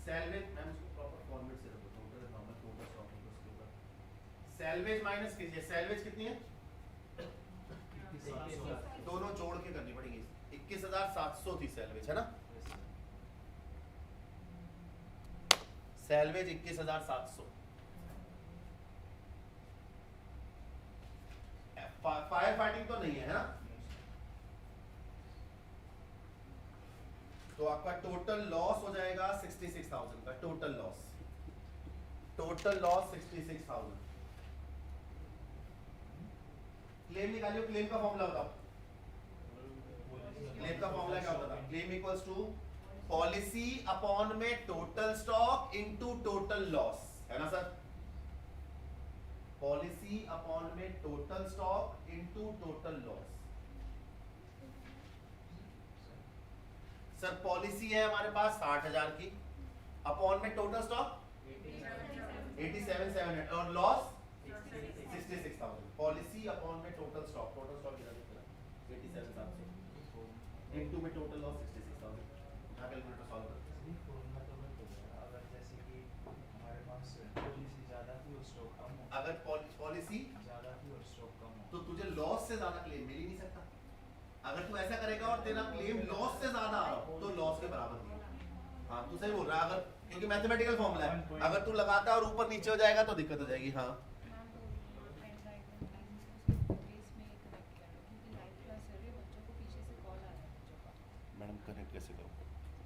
सैलवेज, मैं उसको प्रॉपर फॉर्मेट से रखता हूँ, नॉर्मल टोटल स्टॉक है उसके ऊपर सैलवेज माइनस कीजिए, सैलवेज कितनी है, दोनों जोड़ के करनी पड़ेगी, 21,700 थी सैलवेज, है ना। सैलवेज 21,700। फायर फाइटिंग तो नहीं है ना, तो आपका टोटल लॉस हो जाएगा 66,000 का, टोटल लॉस 66,000। क्लेम निकालियो, क्लेम का फॉर्मूला बताओ, क्लेम का फॉर्मूला क्या होता था, claim equals to policy upon में total stock into total loss, है ना सर। पॉलिसी अपॉन में total stock into total loss. Sir policy है हमारे पास 60,000 की, अपॉन में टोटल स्टॉक 87,700 और लॉस 66,000। पॉलिसी अपॉन में टोटल स्टॉक, टोटल स्टॉक इधर लिख रहा 87,700 इनटू में टोटल लॉस 66,000। यहाँ कैलकुलेटर सॉल्व करते हैं। अगर जैसे कि हमारे पास पॉलिसी ज़्यादा थी और स्टॉक कम हो, अगर पॉलिसी ज़्यादा थी और स्टॉक कम हो, तो तुझे लॉस से ज्यादा क्लेम मिल ही नहीं सकता। अगर तू ऐसा करेगा और तेरा क्लेम लॉस से ज्यादा आ रहा हो तो लॉस के बराबर नहीं। हाँ तू सही बोल रहा है, अगर क्योंकि मैथमेटिकल फॉर्मूला है, अगर तू लगाता है और ऊपर नीचे हो जाएगा तो दिक्कत हो जाएगी। हाँ मैडम कनेक्ट कैसे करूँ,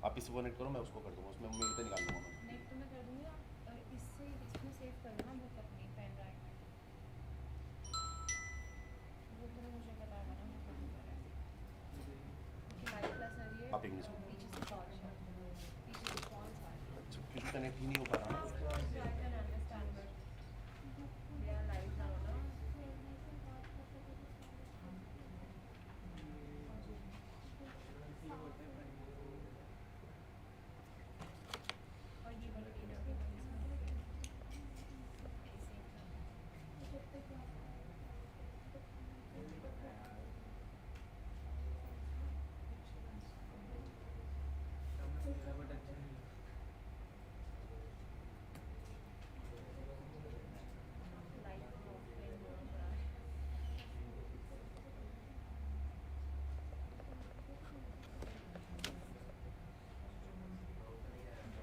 आप इसको कनेक्ट करो, मैं उसको कर दूँगा, उसमें मेल पे निकाल दूँगा मैं। नेट तो मैं कर दूंगी, आप इससे इसमें सेव कर लेना बुक अपनी पेन ड्राइव में, वो तो मुझे पता है ना, मैं कर दूंगा कि लाइव क्लास आ रही है, आप इंग्लिश में। पीछे से कॉल है, पीछे से कॉल आ रही है, अच्छा क्योंकि कनेक्ट ही नहीं हो पा रहा ना। so I can understand but they are live now ना। और ये वाला AW लाइव ऑफलाइन दोनों पड़ा है।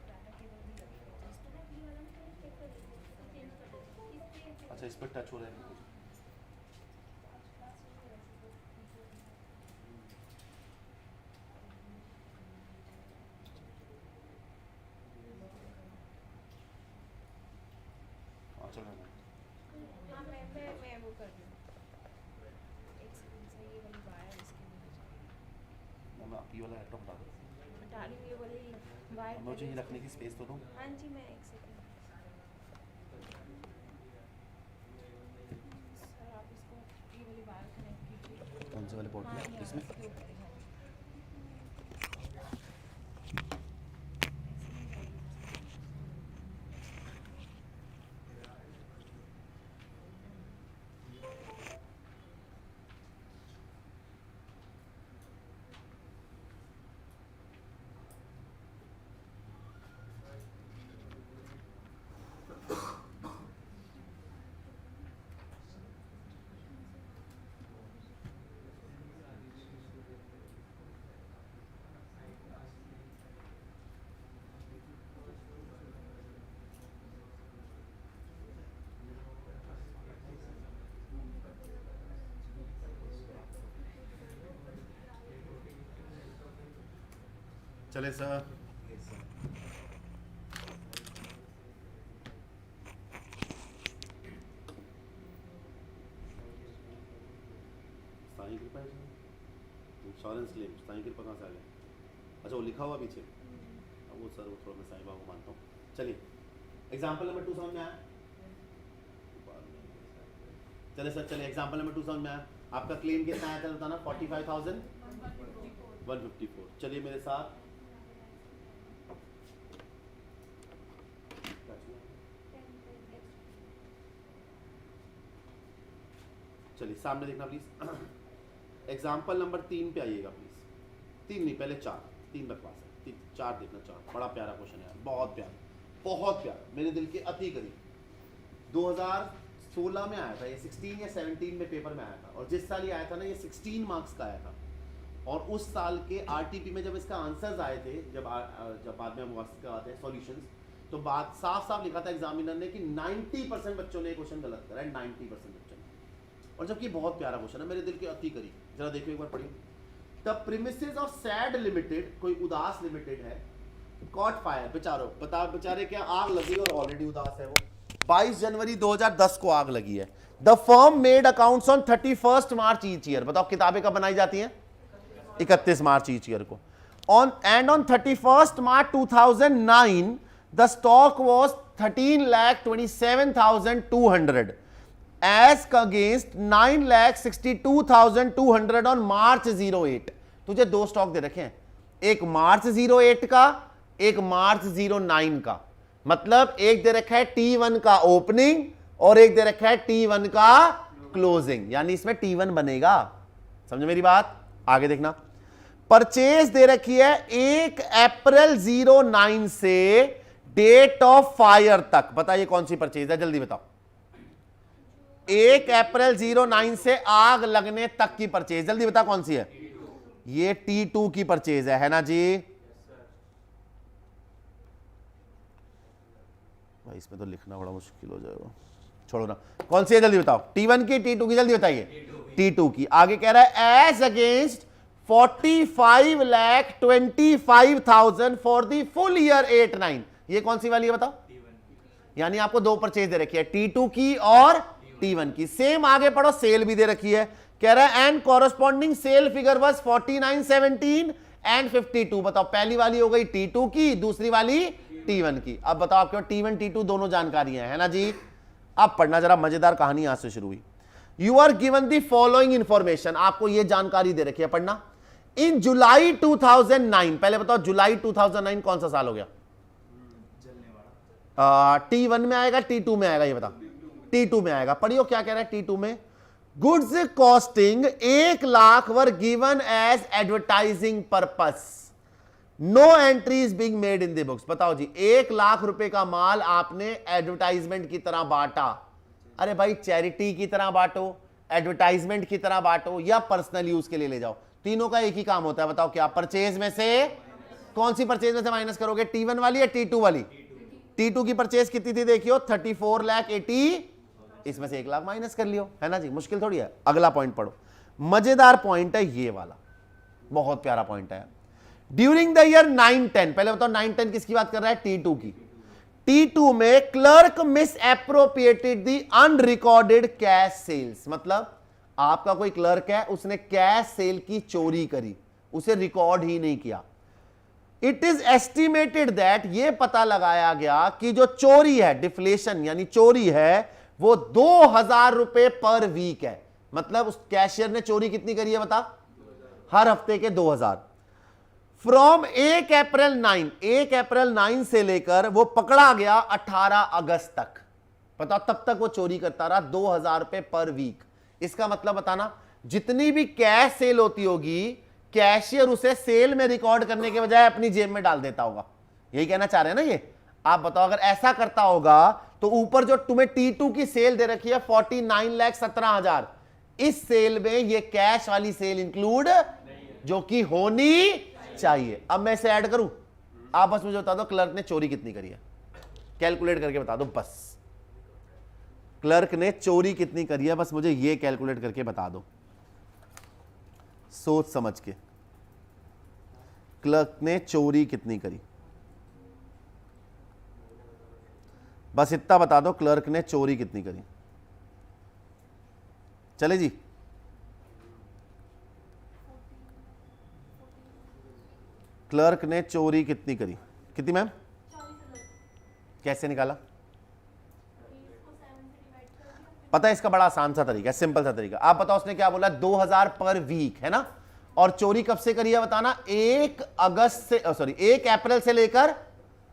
डाटा केबल भी लगी है, अच्छा इस पर टच हो रहा है। हाँ चल रहा है। हाँ मैं वो कर रही हूँ, एक सेकंड से ये वाली वायर इसके अंदर जाएगी, मैं आप ये वाला लैपटॉप हटा दूँ, हटा रही हूँ ये वाली वायर, मुझे ये रखने की स्पेस तो दो। हाँ जी मैं एक सेकंड सर, आप इसको ये वाली वायर कनेक्ट कीजिए। कौन से वाले पोर्ट हाँ में, यहाँ इसमें। इसके ऊपर ही, हाँ जी। चले सर। साईं कृपा इंश्योरेंस क्लेम, साईं कृपा कहाँ से आ गया? अच्छा वो लिखा हुआ पीछे, वो सर वो थोड़ा मैं साईं बाबा को मानता हूँ। चलिए एग्जाम्पल नंबर 2 समझ में आया? चले सर, चलिए एग्जाम्पल नंबर 2 समझ में आया? आपका क्लेम कितना आया था बताना? 45,154। चलिए मेरे साथ, चलिए सामने देखना प्लीज। एग्जाम्पल नंबर 3 पे आइएगा प्लीज। 3 नहीं, पहले 4, 3 बकवास है, 4 देखना। 4 बड़ा प्यारा क्वेश्चन है यार, बहुत प्यारा, बहुत प्यारा, मेरे दिल के अति करीब। 2016 में आया था ये, 16 या 17 में पेपर में आया था, और जिस साल ये आया था ना, ये 16 मार्क्स का आया था। और उस साल के आरटीपी में जब इसका आंसर्स आए थे, जब बाद में हम आते हैं सॉल्यूशंस, तो बात साफ साफ लिखा था एग्जामिनर ने कि 90% बच्चों ने क्वेश्चन गलत करा है, 90% बच्चों ने। और जबकि बहुत प्यारा क्वेश्चन है, मेरे दिल के अति करीब। जरा देखो एक बार पढ़िए। The premises of sad limited, कोई उदास लिमिटेड है, कॉट फायर, बेचारे क्या आग लगी और ऑलरेडी उदास है वो। 22 जनवरी 2010 को आग लगी है। The firm made accounts on 31 March each year. बताओ किताबें कब बनाई जाती हैं? 31 मार्च ईच ईयर को। On 31st March 2009, the stock was 13,27,200 as against 9,62,200 on March 08. तुझे दो स्टॉक दे रखे हैं, एक मार्च 08 का, एक मार्च 09 का। मतलब एक दे रखा है T1 का ओपनिंग और एक दे रखा है T1 का क्लोजिंग, यानी इसमें T1 बनेगा। समझो मेरी बात? आगे देखना। परचेज दे रखी है 1 अप्रैल 09 से डेट ऑफ फायर तक। बताइए कौन सी परचेज है, जल्दी बताओ। 1 अप्रैल 09 से आग लगने तक की परचेज, जल्दी बताओ कौन सी है? ये T2 की परचेज है ना जी? भाई इसमें तो लिखना बड़ा मुश्किल हो जाएगा, छोड़ो ना। कौन सी है जल्दी बताओ? T1 की, T2 की? जल्दी बताइए। T2 की। आगे कह रहा है as against 45,25,000 for the full year 8-9। ये कौन सी वाली है बताओ? यानी आपको दो परचेज दे रखी है, T2 की और T1 की। सेम आगे पढ़ो, सेल भी दे रखी है। कह रहा है and corresponding sale figure was 4917 and 52। बताओ पहली वाली हो गई T2 की, दूसरी वाली T1 की। अब बताओ आपके T1 T2 दोनों जानकारियां है ना जी? अब पढ़ना जरा, मजेदार कहानी यहां से शुरू हुई। You are given the following information, आपको यह जानकारी दे रखी है, पढ़ना। इन जुलाई 2009, पहले बताओ जुलाई 2009 कौन सा साल हो गया? T1 में आएगा T2 में आएगा? ये बताओ। T2 में आएगा। पढ़ियो क्या कह रहा है T2 में। Goods costing 1 lakh were given as advertising purpose, no entries being made in the books. बताओ जी, 1 लाख रुपए का माल आपने एडवर्टाइजमेंट की तरह बांटा। अरे भाई चैरिटी की तरह बांटो, एडवर्टाइजमेंट की तरह बांटो, या पर्सनल यूज के लिए ले जाओ, तीनों का एक ही काम होता है। बताओ क्या? परचेज में से कौन सी परचेज में से माइनस करोगे? T1 वाली या T2 वाली? T2 की परचेज कितनी थी देखियो, 34,80,000, इसमें से 1 लाख माइनस कर लियो, है ना जी? मुश्किल थोड़ी है। अगला पॉइंट पढ़ो, मजेदार पॉइंट है ये वाला, बहुत प्यारा पॉइंट है। ड्यूरिंग द ईयर 9-10, पहले बताओ 9-10 किसकी बात कर रहा है? T2 की। T2 में clerk misappropriated the unrecorded cash sales. मतलब आपका कोई क्लर्क है, उसने कैश सेल की चोरी करी, उसे रिकॉर्ड ही नहीं किया। इट इज एस्टिमेटेड दैट, ये पता लगाया गया कि जो चोरी है, डिफ्लेशन यानी चोरी है, वो 2,000 रुपए पर वीक है। मतलब उस कैशियर ने चोरी कितनी करी है बता? हर हफ्ते के 2,000। फ्रॉम 1 अप्रैल 9 से लेकर वो पकड़ा गया 18 अगस्त तक। बताओ तब तक वो चोरी करता रहा 2,000 रुपए पर वीक। इसका मतलब बताना, जितनी भी कैश सेल होती होगी, कैशियर उसे सेल में रिकॉर्ड करने के बजाय अपनी जेब में डाल देता होगा। यही कहना चाह रहे हैं ना ये? आप बताओ अगर ऐसा करता होगा तो ऊपर जो तुम्हें T2 की सेल दे रखी है 49,17,000, इस सेल में ये कैश वाली सेल इंक्लूड जो कि होनी चाहिए। अब मैं इसे ऐड करूं, आप बस मुझे बता दो क्लर्क ने चोरी कितनी करी है, कैलकुलेट करके बता दो। बस क्लर्क ने चोरी कितनी करी है, बस मुझे ये कैलकुलेट करके बता दो, सोच समझ के। क्लर्क ने चोरी कितनी करी, बस इतना बता दो, क्लर्क ने चोरी कितनी करी। चले जी, क्लर्क ने चोरी कितनी करी? कितनी मैम? कैसे निकाला? पता है इसका बड़ा आसान सा तरीका है, सिंपल सा तरीका। आप बताओ उसने क्या बोला? 2,000 पर वीक, है ना? और चोरी कब से करी है बताना? 1 अप्रैल से लेकर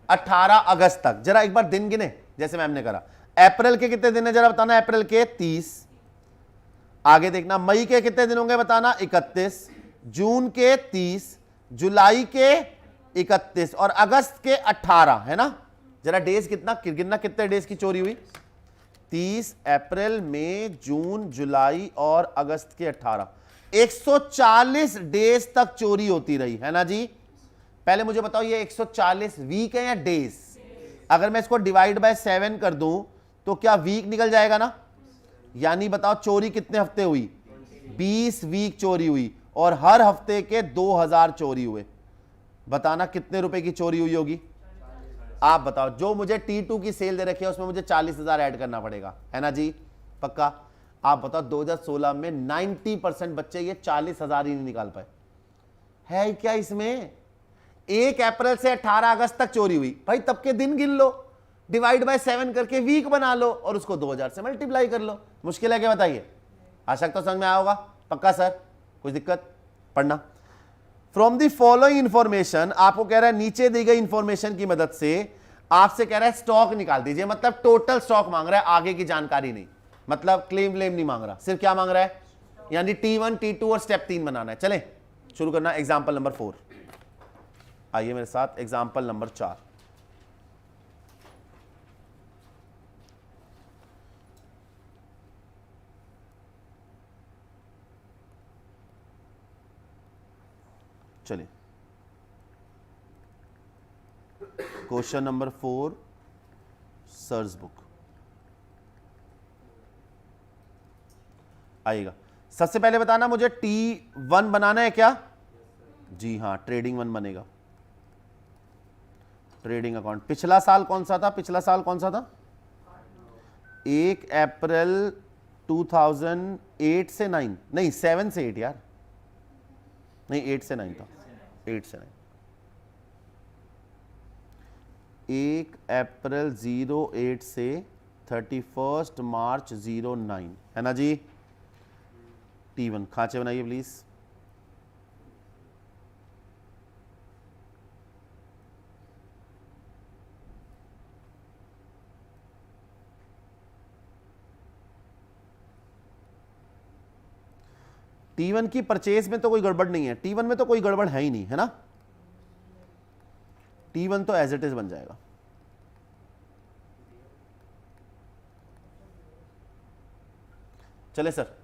18 अगस्त तक। जरा एक बार दिन गिने जैसे मैम ने करा। अप्रैल के कितने दिन है जरा बताना? अप्रैल के 30, आगे देखना, मई के कितने दिन होंगे बताना, 31, जून के 30, जुलाई के 31 और अगस्त के 18, है ना। जरा डेज कितना गिनना, कितने डेज की चोरी हुई, 30, अप्रैल, मई, जून, जुलाई और अगस्त के 18, 140 डेज तक चोरी होती रही, है ना जी। पहले मुझे बताओ ये 140 वीक है या डेज? अगर मैं इसको डिवाइड बाय 7 कर दूं तो क्या वीक निकल जाएगा ना। यानी बताओ चोरी कितने हफ्ते हुई, 20 वीक चोरी हुई और हर हफ्ते के 2000 चोरी हुए। बताना कितने रुपए की चोरी हुई होगी, आप बताओ। जो मुझे T2 की सेल दे रखी है उसमें मुझे 40,000 ऐड करना पड़ेगा, है ना जी, पक्का। आप बताओ 2016 में 90% बच्चे ये 40,000 ही नहीं निकाल पाए। है क्या इसमें? 1 अप्रैल से 18 अगस्त तक चोरी हुई, भाई तब के दिन गिन लो, डिवाइड बाय 7 करके वीक बना लो और उसको 2000 से मल्टीप्लाई कर लो। मुश्किल है क्या बताइए? आशा तो समझ में आया होगा, पक्का सर, कुछ दिक्कत? पढ़ना। फ्रॉम द फॉलोइंग इंफॉर्मेशन, आपको कह रहा है नीचे दी गई इंफॉर्मेशन की मदद से आपसे कह रहा है स्टॉक निकाल दीजिए, मतलब टोटल स्टॉक मांग रहा है, आगे की जानकारी नहीं, मतलब क्लेम व्लेम नहीं मांग रहा, सिर्फ क्या मांग रहा है, यानी T1 T2 और स्टेप 3 बनाना है। चले शुरू करना। एग्जाम्पल नंबर 4, आइए मेरे साथ, एग्जाम्पल नंबर 4। चलिए क्वेश्चन नंबर 4, सर्च बुक आएगा। सबसे पहले बताना मुझे T1 बनाना है क्या? जी हाँ, ट्रेडिंग 1 बनेगा, ट्रेडिंग अकाउंट। पिछला साल कौन सा था, पिछला साल कौन सा था? 1 अप्रैल 2008 से 9, नहीं 7 से 8 यार, नहीं 8 से 9 था, 8 से 9। 1 अप्रैल 08 से 31 मार्च 09, है ना जी। T1 खांचे बनाइए प्लीज। T1 की परचेज में तो कोई गड़बड़ नहीं है, T1 में तो कोई गड़बड़ है ही नहीं, है ना। T1 तो एज इट इज बन जाएगा। चले सर,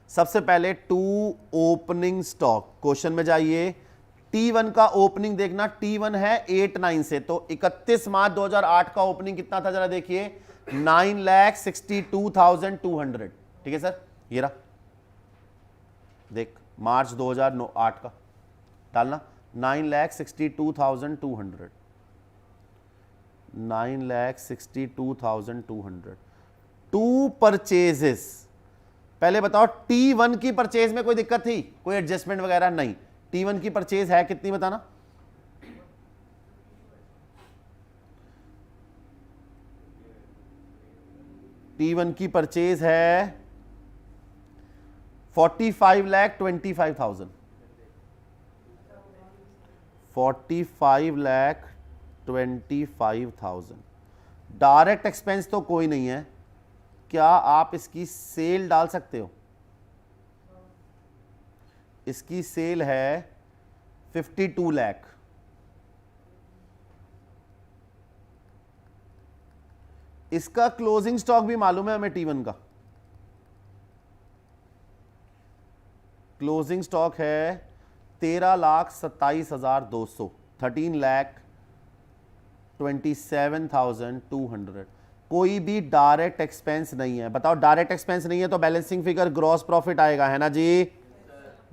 सबसे पहले टू ओपनिंग स्टॉक, क्वेश्चन में जाइए। T1 का ओपनिंग देखना, T1 है 8-9 से, तो 31 मार्च 2008 का ओपनिंग कितना था जरा देखिए, 9,62,200। ठीक है सर, ये रहा, देख मार्च 2008 का डालना, 9,62,200, 9,62,200। टू परचेजेस, पहले बताओ T1 की परचेज में कोई दिक्कत थी, कोई एडजस्टमेंट वगैरह नहीं। T1 की परचेज है कितनी बताना, T1 की परचेज है 45,25,000, 45,25,000। डायरेक्ट एक्सपेंस तो कोई नहीं है, क्या आप इसकी सेल डाल सकते हो? इसकी सेल है 52 लाख। इसका क्लोजिंग स्टॉक भी मालूम है हमें T1 का, क्लोजिंग स्टॉक है 13,27,200, 13,27,200। कोई भी डायरेक्ट एक्सपेंस नहीं है। बताओ डायरेक्ट एक्सपेंस नहीं है तो बैलेंसिंग फिगर ग्रॉस प्रॉफिट आएगा, है ना जी,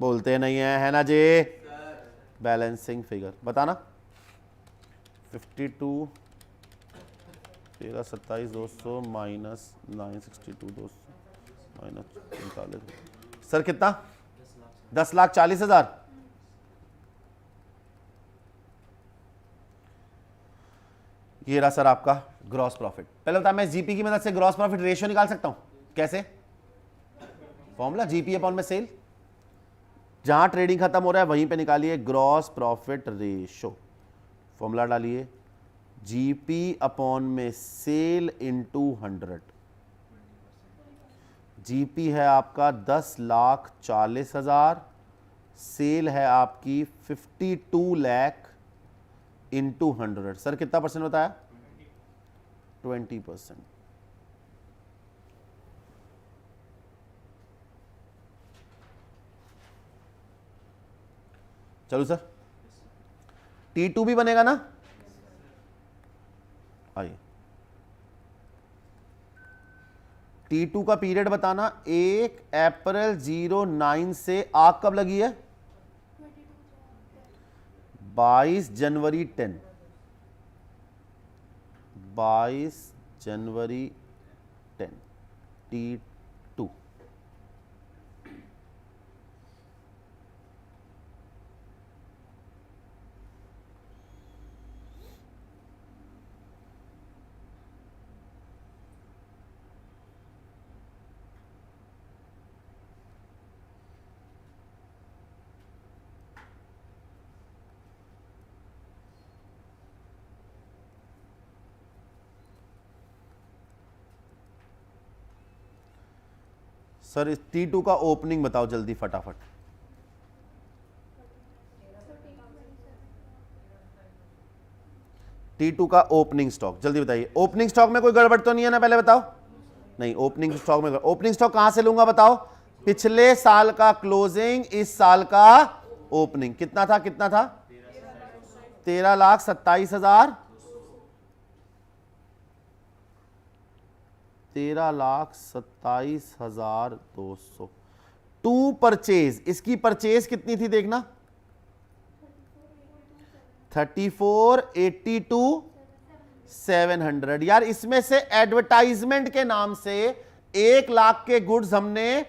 बोलते नहीं है ना जी। बैलेंसिंग फिगर बताना, 52 13,27,200 माइनस 9,62,200 माइनस 45, सर कितना, 10,40,000। ये रहा सर आपका ग्रॉस प्रॉफिट। पहले बता, मैं जीपी की मदद से ग्रॉस प्रॉफिट रेशियो निकाल सकता हूं, कैसे? फॉर्मूला जीपी अपॉन में सेल, जहां ट्रेडिंग खत्म हो रहा है वहीं पे निकालिए ग्रॉस प्रॉफिट रेशियो। फॉर्मूला डालिए, जीपी अपॉन में सेल इनटू 100। जीपी है आपका 10,40,000, सेल है आपकी 52 लाख इंटू 100। सर कितना परसेंट बताया? 20%। चलो सर, T2 भी बनेगा ना? आइए, T2 का पीरियड बताना। 1 अप्रैल 09 से आग कब लगी है? 22 जनवरी 10। 22 जनवरी 10 T2। सर इस T2 का ओपनिंग बताओ जल्दी फटाफट। T2 का ओपनिंग स्टॉक जल्दी बताइए। ओपनिंग स्टॉक में कोई गड़बड़ तो नहीं है ना? पहले बताओ। नहीं, ओपनिंग स्टॉक में ओपनिंग स्टॉक कहां से लूंगा बताओ? पिछले साल का क्लोजिंग, इस साल का ओपनिंग। कितना था? कितना था? 13,27,000। 13,27,200। टू परचेज, इसकी परचेज कितनी थी देखना? 34,82,700। यार इसमें से एडवर्टाइजमेंट के नाम से 1 लाख के गुड्स हमने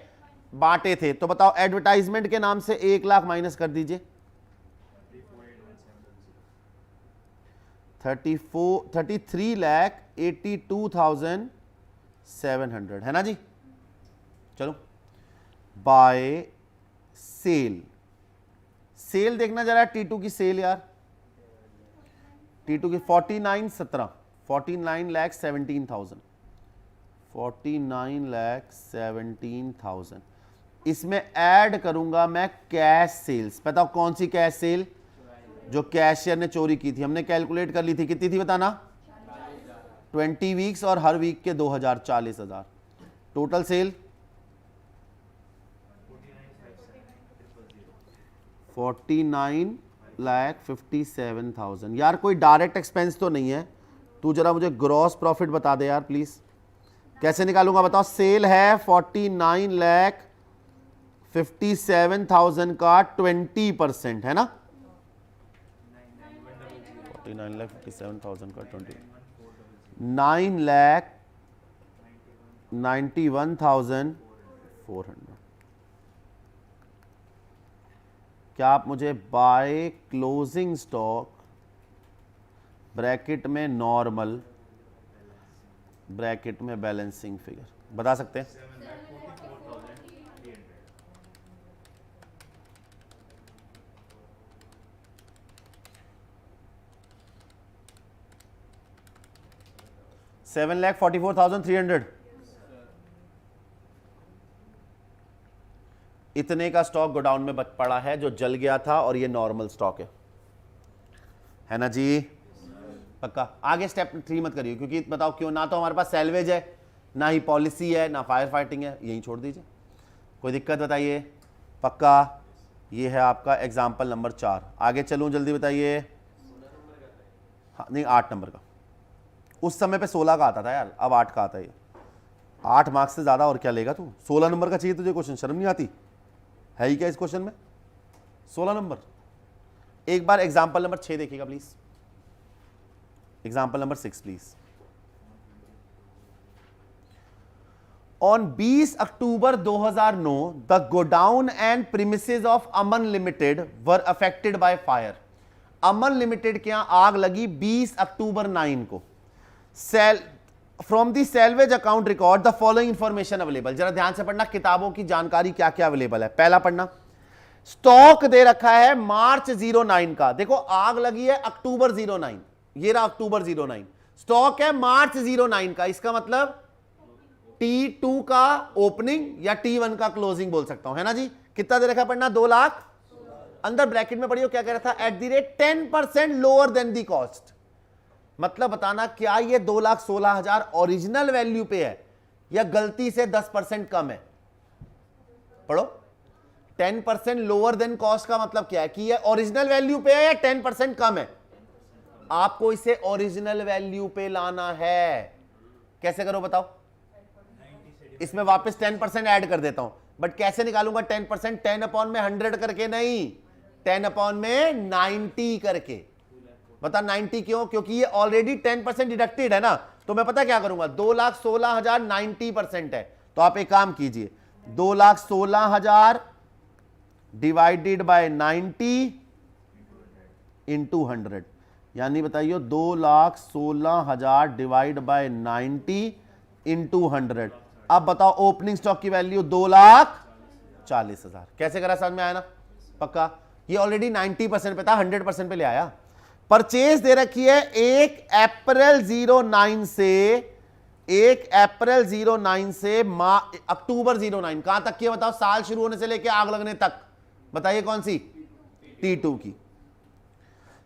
बांटे थे, तो बताओ एडवर्टाइजमेंट के नाम से 1 लाख माइनस कर दीजिए। 33,82,700 है ना जी? चलो बाय सेल, सेल देखना जरा T2 की सेल यार। T2 की 49,17 49,17,000 49,17,000। इसमें ऐड करूंगा मैं कैश सेल्स। बताओ कौन सी कैश सेल? जो कैशियर ने चोरी की थी, हमने कैलकुलेट कर ली थी। कितनी थी बताना? 20 वीक्स और हर वीक के 2,000, 40,000। Total sale 49,57,000। यार कोई डायरेक्ट एक्सपेंस तो नहीं है? तू जरा मुझे ग्रॉस प्रॉफिट बता दे यार प्लीज। कैसे निकालूंगा बताओ? सेल है 49,57,000 का 20% है ना? 49,57,000 का 20, 9,91,400। क्या आप मुझे बाय क्लोजिंग स्टॉक ब्रैकेट में नॉर्मल ब्रैकेट में बैलेंसिंग फिगर बता सकते हैं? 7,44,300। इतने का स्टॉक गोडाउन में बच पड़ा है जो जल गया था, और ये नॉर्मल स्टॉक है ना जी? पक्का? आगे स्टेप 3 मत करिए, क्योंकि बताओ क्यों? ना तो हमारे पास सैलवेज है, ना ही पॉलिसी है, ना फायर फाइटिंग है, यहीं छोड़ दीजिए। कोई दिक्कत बताइए? पक्का? ये है आपका एग्जाम्पल नंबर 4। आगे चलूं जल्दी बताइए। हाँ नहीं, 8 नंबर का। उस समय पे 16 का आता था यार, अब 8 का आता है। 8 मार्क्स से ज्यादा और क्या लेगा तू? 16 नंबर का चाहिए तुझे क्वेश्चन? शर्म नहीं आती है ही क्या इस क्वेश्चन में? 16 नंबर। एक बार एग्जाम्पल नंबर 6 देखिएगा please. Example number 6 please. On 20 October 2009 the godown and premises of Aman limited were affected by fire. Aman limited के यहां आग लगी 20 अक्टूबर 9 को। From the salvage account record the following information available. जरा ध्यान से पढ़ना, किताबों की जानकारी क्या क्या अवेलेबल है। पहला पढ़ना, स्टॉक दे रखा है मार्च 09 का। देखो आग लगी है अक्टूबर 09, ये रहा अक्टूबर 09। स्टॉक है मार्च 09 का, इसका मतलब T2 का ओपनिंग या T1 का क्लोजिंग बोल सकता हूं, है ना जी। कितना दे रखा पढ़ना, 2 लाख, अंदर ब्रैकेट में पढ़ियो क्या कह रहा था, @10% लोअर देन दी कॉस्ट। मतलब बताना क्या ये 2,16,000 ओरिजिनल वैल्यू पे है या गलती से 10% कम है। पढ़ो, 10% लोअर देन कॉस्ट का मतलब क्या है कि ये ओरिजिनल वैल्यू पे है या 10% कम है। आपको इसे ओरिजिनल वैल्यू पे लाना है। कैसे करो बताओ, इसमें वापस 10% ऐड कर देता हूं, बट कैसे निकालूंगा 10%, 10/100 करके नहीं, 10/90 करके। बता 90 क्यों, क्योंकि ये ऑलरेडी 10% डिडक्टेड है ना, तो मैं पता क्या करूंगा, 2,16,000 90% है, तो आप एक काम कीजिए, 2,16,000 डिवाइडेड बाय 90 इंटू 100, यानी बताइए 2,16,000 डिवाइड बाय 90 इंटू 100। अब बताओ ओपनिंग स्टॉक की वैल्यू 2,40,000। कैसे करा, समझ में आया ना, पक्का। ये ऑलरेडी 90% पे था, 100% पे ले आया। परचेज दे रखी है 1 अप्रैल 09 से अक्टूबर 09, कहां तक की है बताओ, साल शुरू होने से लेके आग लगने तक। बताइए कौन सी, T2 की।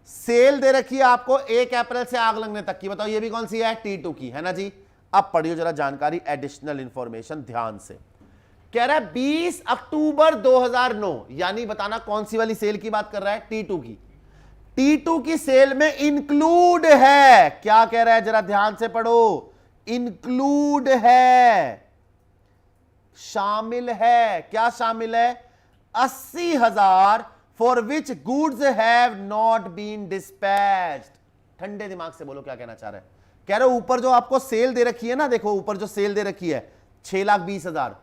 सेल दे रखी है आपको 1 अप्रैल से आग लगने तक की, बताओ ये भी कौन सी है, T2 की, है ना जी। अब पढ़ियो जरा जानकारी, एडिशनल इंफॉर्मेशन ध्यान से। कह रहा है 20 अक्टूबर 2009, यानी बताना कौन सी वाली सेल की बात कर रहा है, T2 की। T2 की सेल में इंक्लूड है, क्या कह रहा है जरा ध्यान से पढ़ो, इंक्लूड है, शामिल है, क्या शामिल है, 80,000 for which goods have not been dispatched. ठंडे दिमाग से बोलो क्या कहना चाह रहा है। कह रहे ऊपर जो आपको सेल दे रखी है ना, देखो ऊपर जो सेल दे रखी है 6,20,000,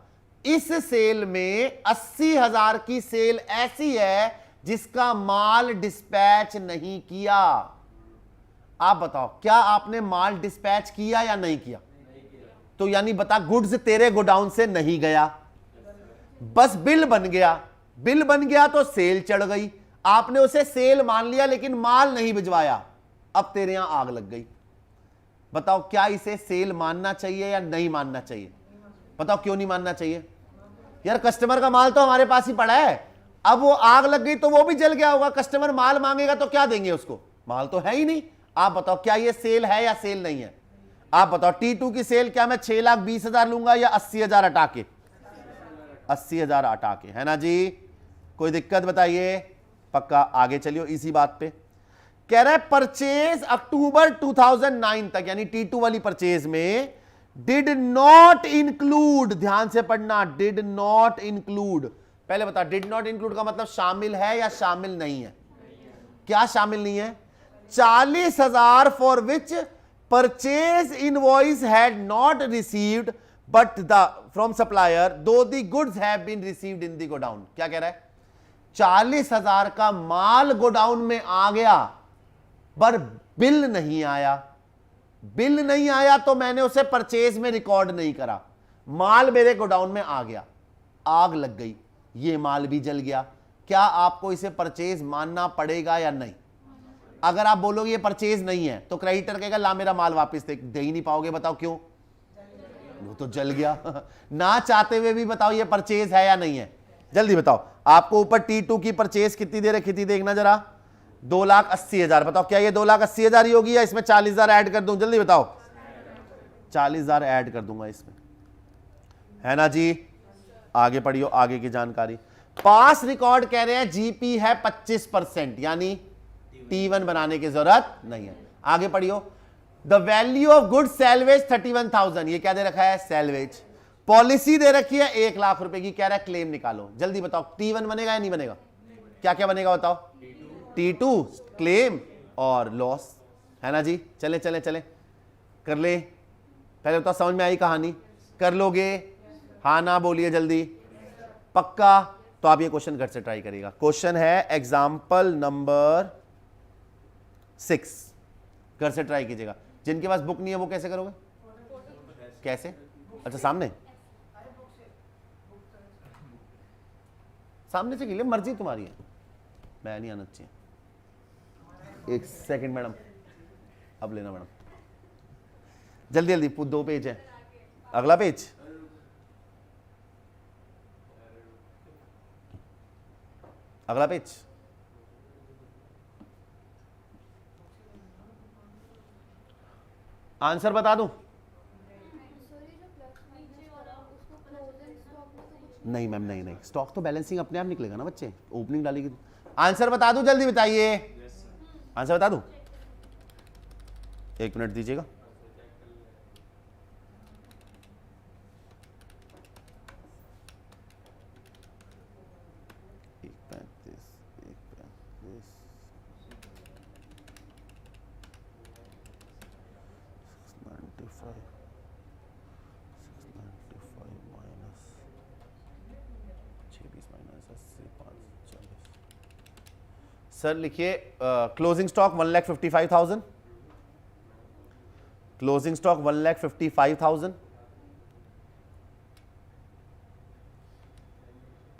इस सेल में 80,000 की सेल ऐसी है जिसका माल डिस्पैच नहीं किया। आप बताओ क्या आपने माल डिस्पैच किया या नहीं किया, तो यानी बता गुड्स तेरे गोडाउन से नहीं गया, बस बिल बन गया, बिल बन गया तो सेल चढ़ गई, आपने उसे सेल मान लिया लेकिन माल नहीं भिजवाया, अब तेरे यहां आग लग गई। बताओ क्या इसे सेल मानना चाहिए या नहीं मानना चाहिए, बताओ क्यों नहीं मानना चाहिए। यार कस्टमर का माल तो हमारे पास ही पड़ा है, अब वो आग लग गई तो वो भी जल गया होगा, कस्टमर माल मांगेगा तो क्या देंगे उसको, माल तो है ही नहीं। आप बताओ क्या ये सेल है या सेल नहीं है। आप बताओ T2 की सेल क्या मैं 6,20,000 लूंगा या 80,000 हटा के, 80,000 हटा के, है ना जी। कोई दिक्कत बताइए, पक्का। आगे चलियो इसी बात पे। कह रहा है परचेज अक्टूबर 2009 तक, यानी T2 वाली परचेज में डिड नॉट इंक्लूड, ध्यान से पढ़ना, डिड नॉट इंक्लूड। पहले बता डिड नॉट इंक्लूड का मतलब शामिल है या शामिल नहीं है, क्या शामिल नहीं है, 40,000 for which purchase invoice had not received but the from supplier though the goods have been received in the godown. क्या कह रहा है, 40,000 का माल गोडाउन में आ गया पर बिल नहीं आया, बिल नहीं आया तो मैंने उसे परचेज में रिकॉर्ड नहीं करा, माल मेरे गोडाउन में आ गया, आग लग गई, ये माल भी जल गया, क्या आपको इसे परचेज मानना पड़ेगा या नहीं। अगर आप बोलोगे ये परचेज नहीं है तो क्रेडिटर कहेगा ला मेरा माल वापस दे ही नहीं पाओगे, बताओ क्यों, वो तो जल गया। ना चाहते हुए भी बताओ ये परचेज है या नहीं है, जल्दी बताओ। आपको ऊपर T2 की परचेज कितनी दे रखी थी, देखना जरा, 2,80,000। बताओ क्या ये 2,80,000 ही होगी या इसमें 40,000 ऐड कर दूं, जल्दी बताओ। 40,000 ऐड कर दूंगा इसमें, है ना जी। आगे पढ़ियो आगे की जानकारी। पास रिकॉर्ड कह रहे हैं जीपी है 25%, यानी T1 बनाने की जरूरत नहीं है। आगे पढ़ियो, the value of good salvage 31,000, ये क्या दे रखा है, सैलवेज। पॉलिसी दे रखी है 1 लाख रुपए की, कह रहा है क्लेम निकालो, जल्दी बताओ T1 बनेगा या नहीं बनेगा, क्या क्या बनेगा बताओ, T2 क्लेम और लॉस, है ना जी। चले चले चले कर ले, पहले तो समझ में आई कहानी, कर लोगे, हाँ ना बोलिए जल्दी, पक्का। तो आप ये क्वेश्चन घर से ट्राई करिएगा। क्वेश्चन है एग्जाम्पल नंबर 6, घर से ट्राई कीजिएगा। जिनके पास बुक नहीं है वो कैसे करोगे, कैसे, अच्छा सामने सामने से कीजिए, मर्जी तुम्हारी है, मैं नहीं आना चाहिए। 1 सेकंड मैडम, अब लेना मैडम, जल्दी जल्दी, 2 पेज है, अगला पेज अगला पेज। आंसर बता दूं? नहीं मैम, नहीं नहीं, स्टॉक तो बैलेंसिंग अपने आप निकलेगा ना बच्चे, ओपनिंग डालेगी। आंसर बता दूं? जल्दी बताइए। आंसर बता दूं? 1 मिनट दीजिएगा। सर लिखिए closing stock 1,55,000, closing stock 1,55,000,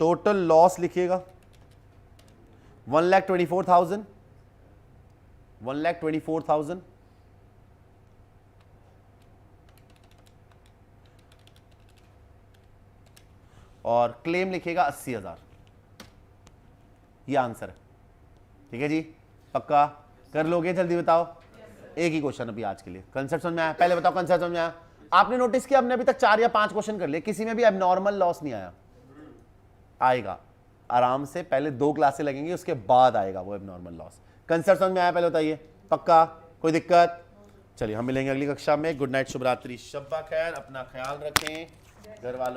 total loss लिखिएगा 1,24,000, 1,24,000, और क्लेम लिखिएगा 80,000। ये आंसर है, ठीक है जी, पक्का कर लोगे? जल्दी बताओ। एक ही क्वेश्चन अभी आज के लिए। कंसेप्ट समझ में आया? पहले बताओ कंसेप्ट समझ में आया? आपने नोटिस किया हमने अभी तक 4 या 5 क्वेश्चन कर लिए, किसी में भी एबनॉर्मल लॉस नहीं आया। आएगा आराम से, पहले 2 क्लासें लगेंगी, उसके बाद आएगा वो एबनॉर्मल लॉस। कंसेप्ट समझ में आया? पहले बताइए, पक्का? कोई दिक्कत? चलिए हम मिलेंगे अगली कक्षा में। गुड नाइट, शुभ रात्रि, शब्बा खैर, अपना ख्याल रखें, घर वालों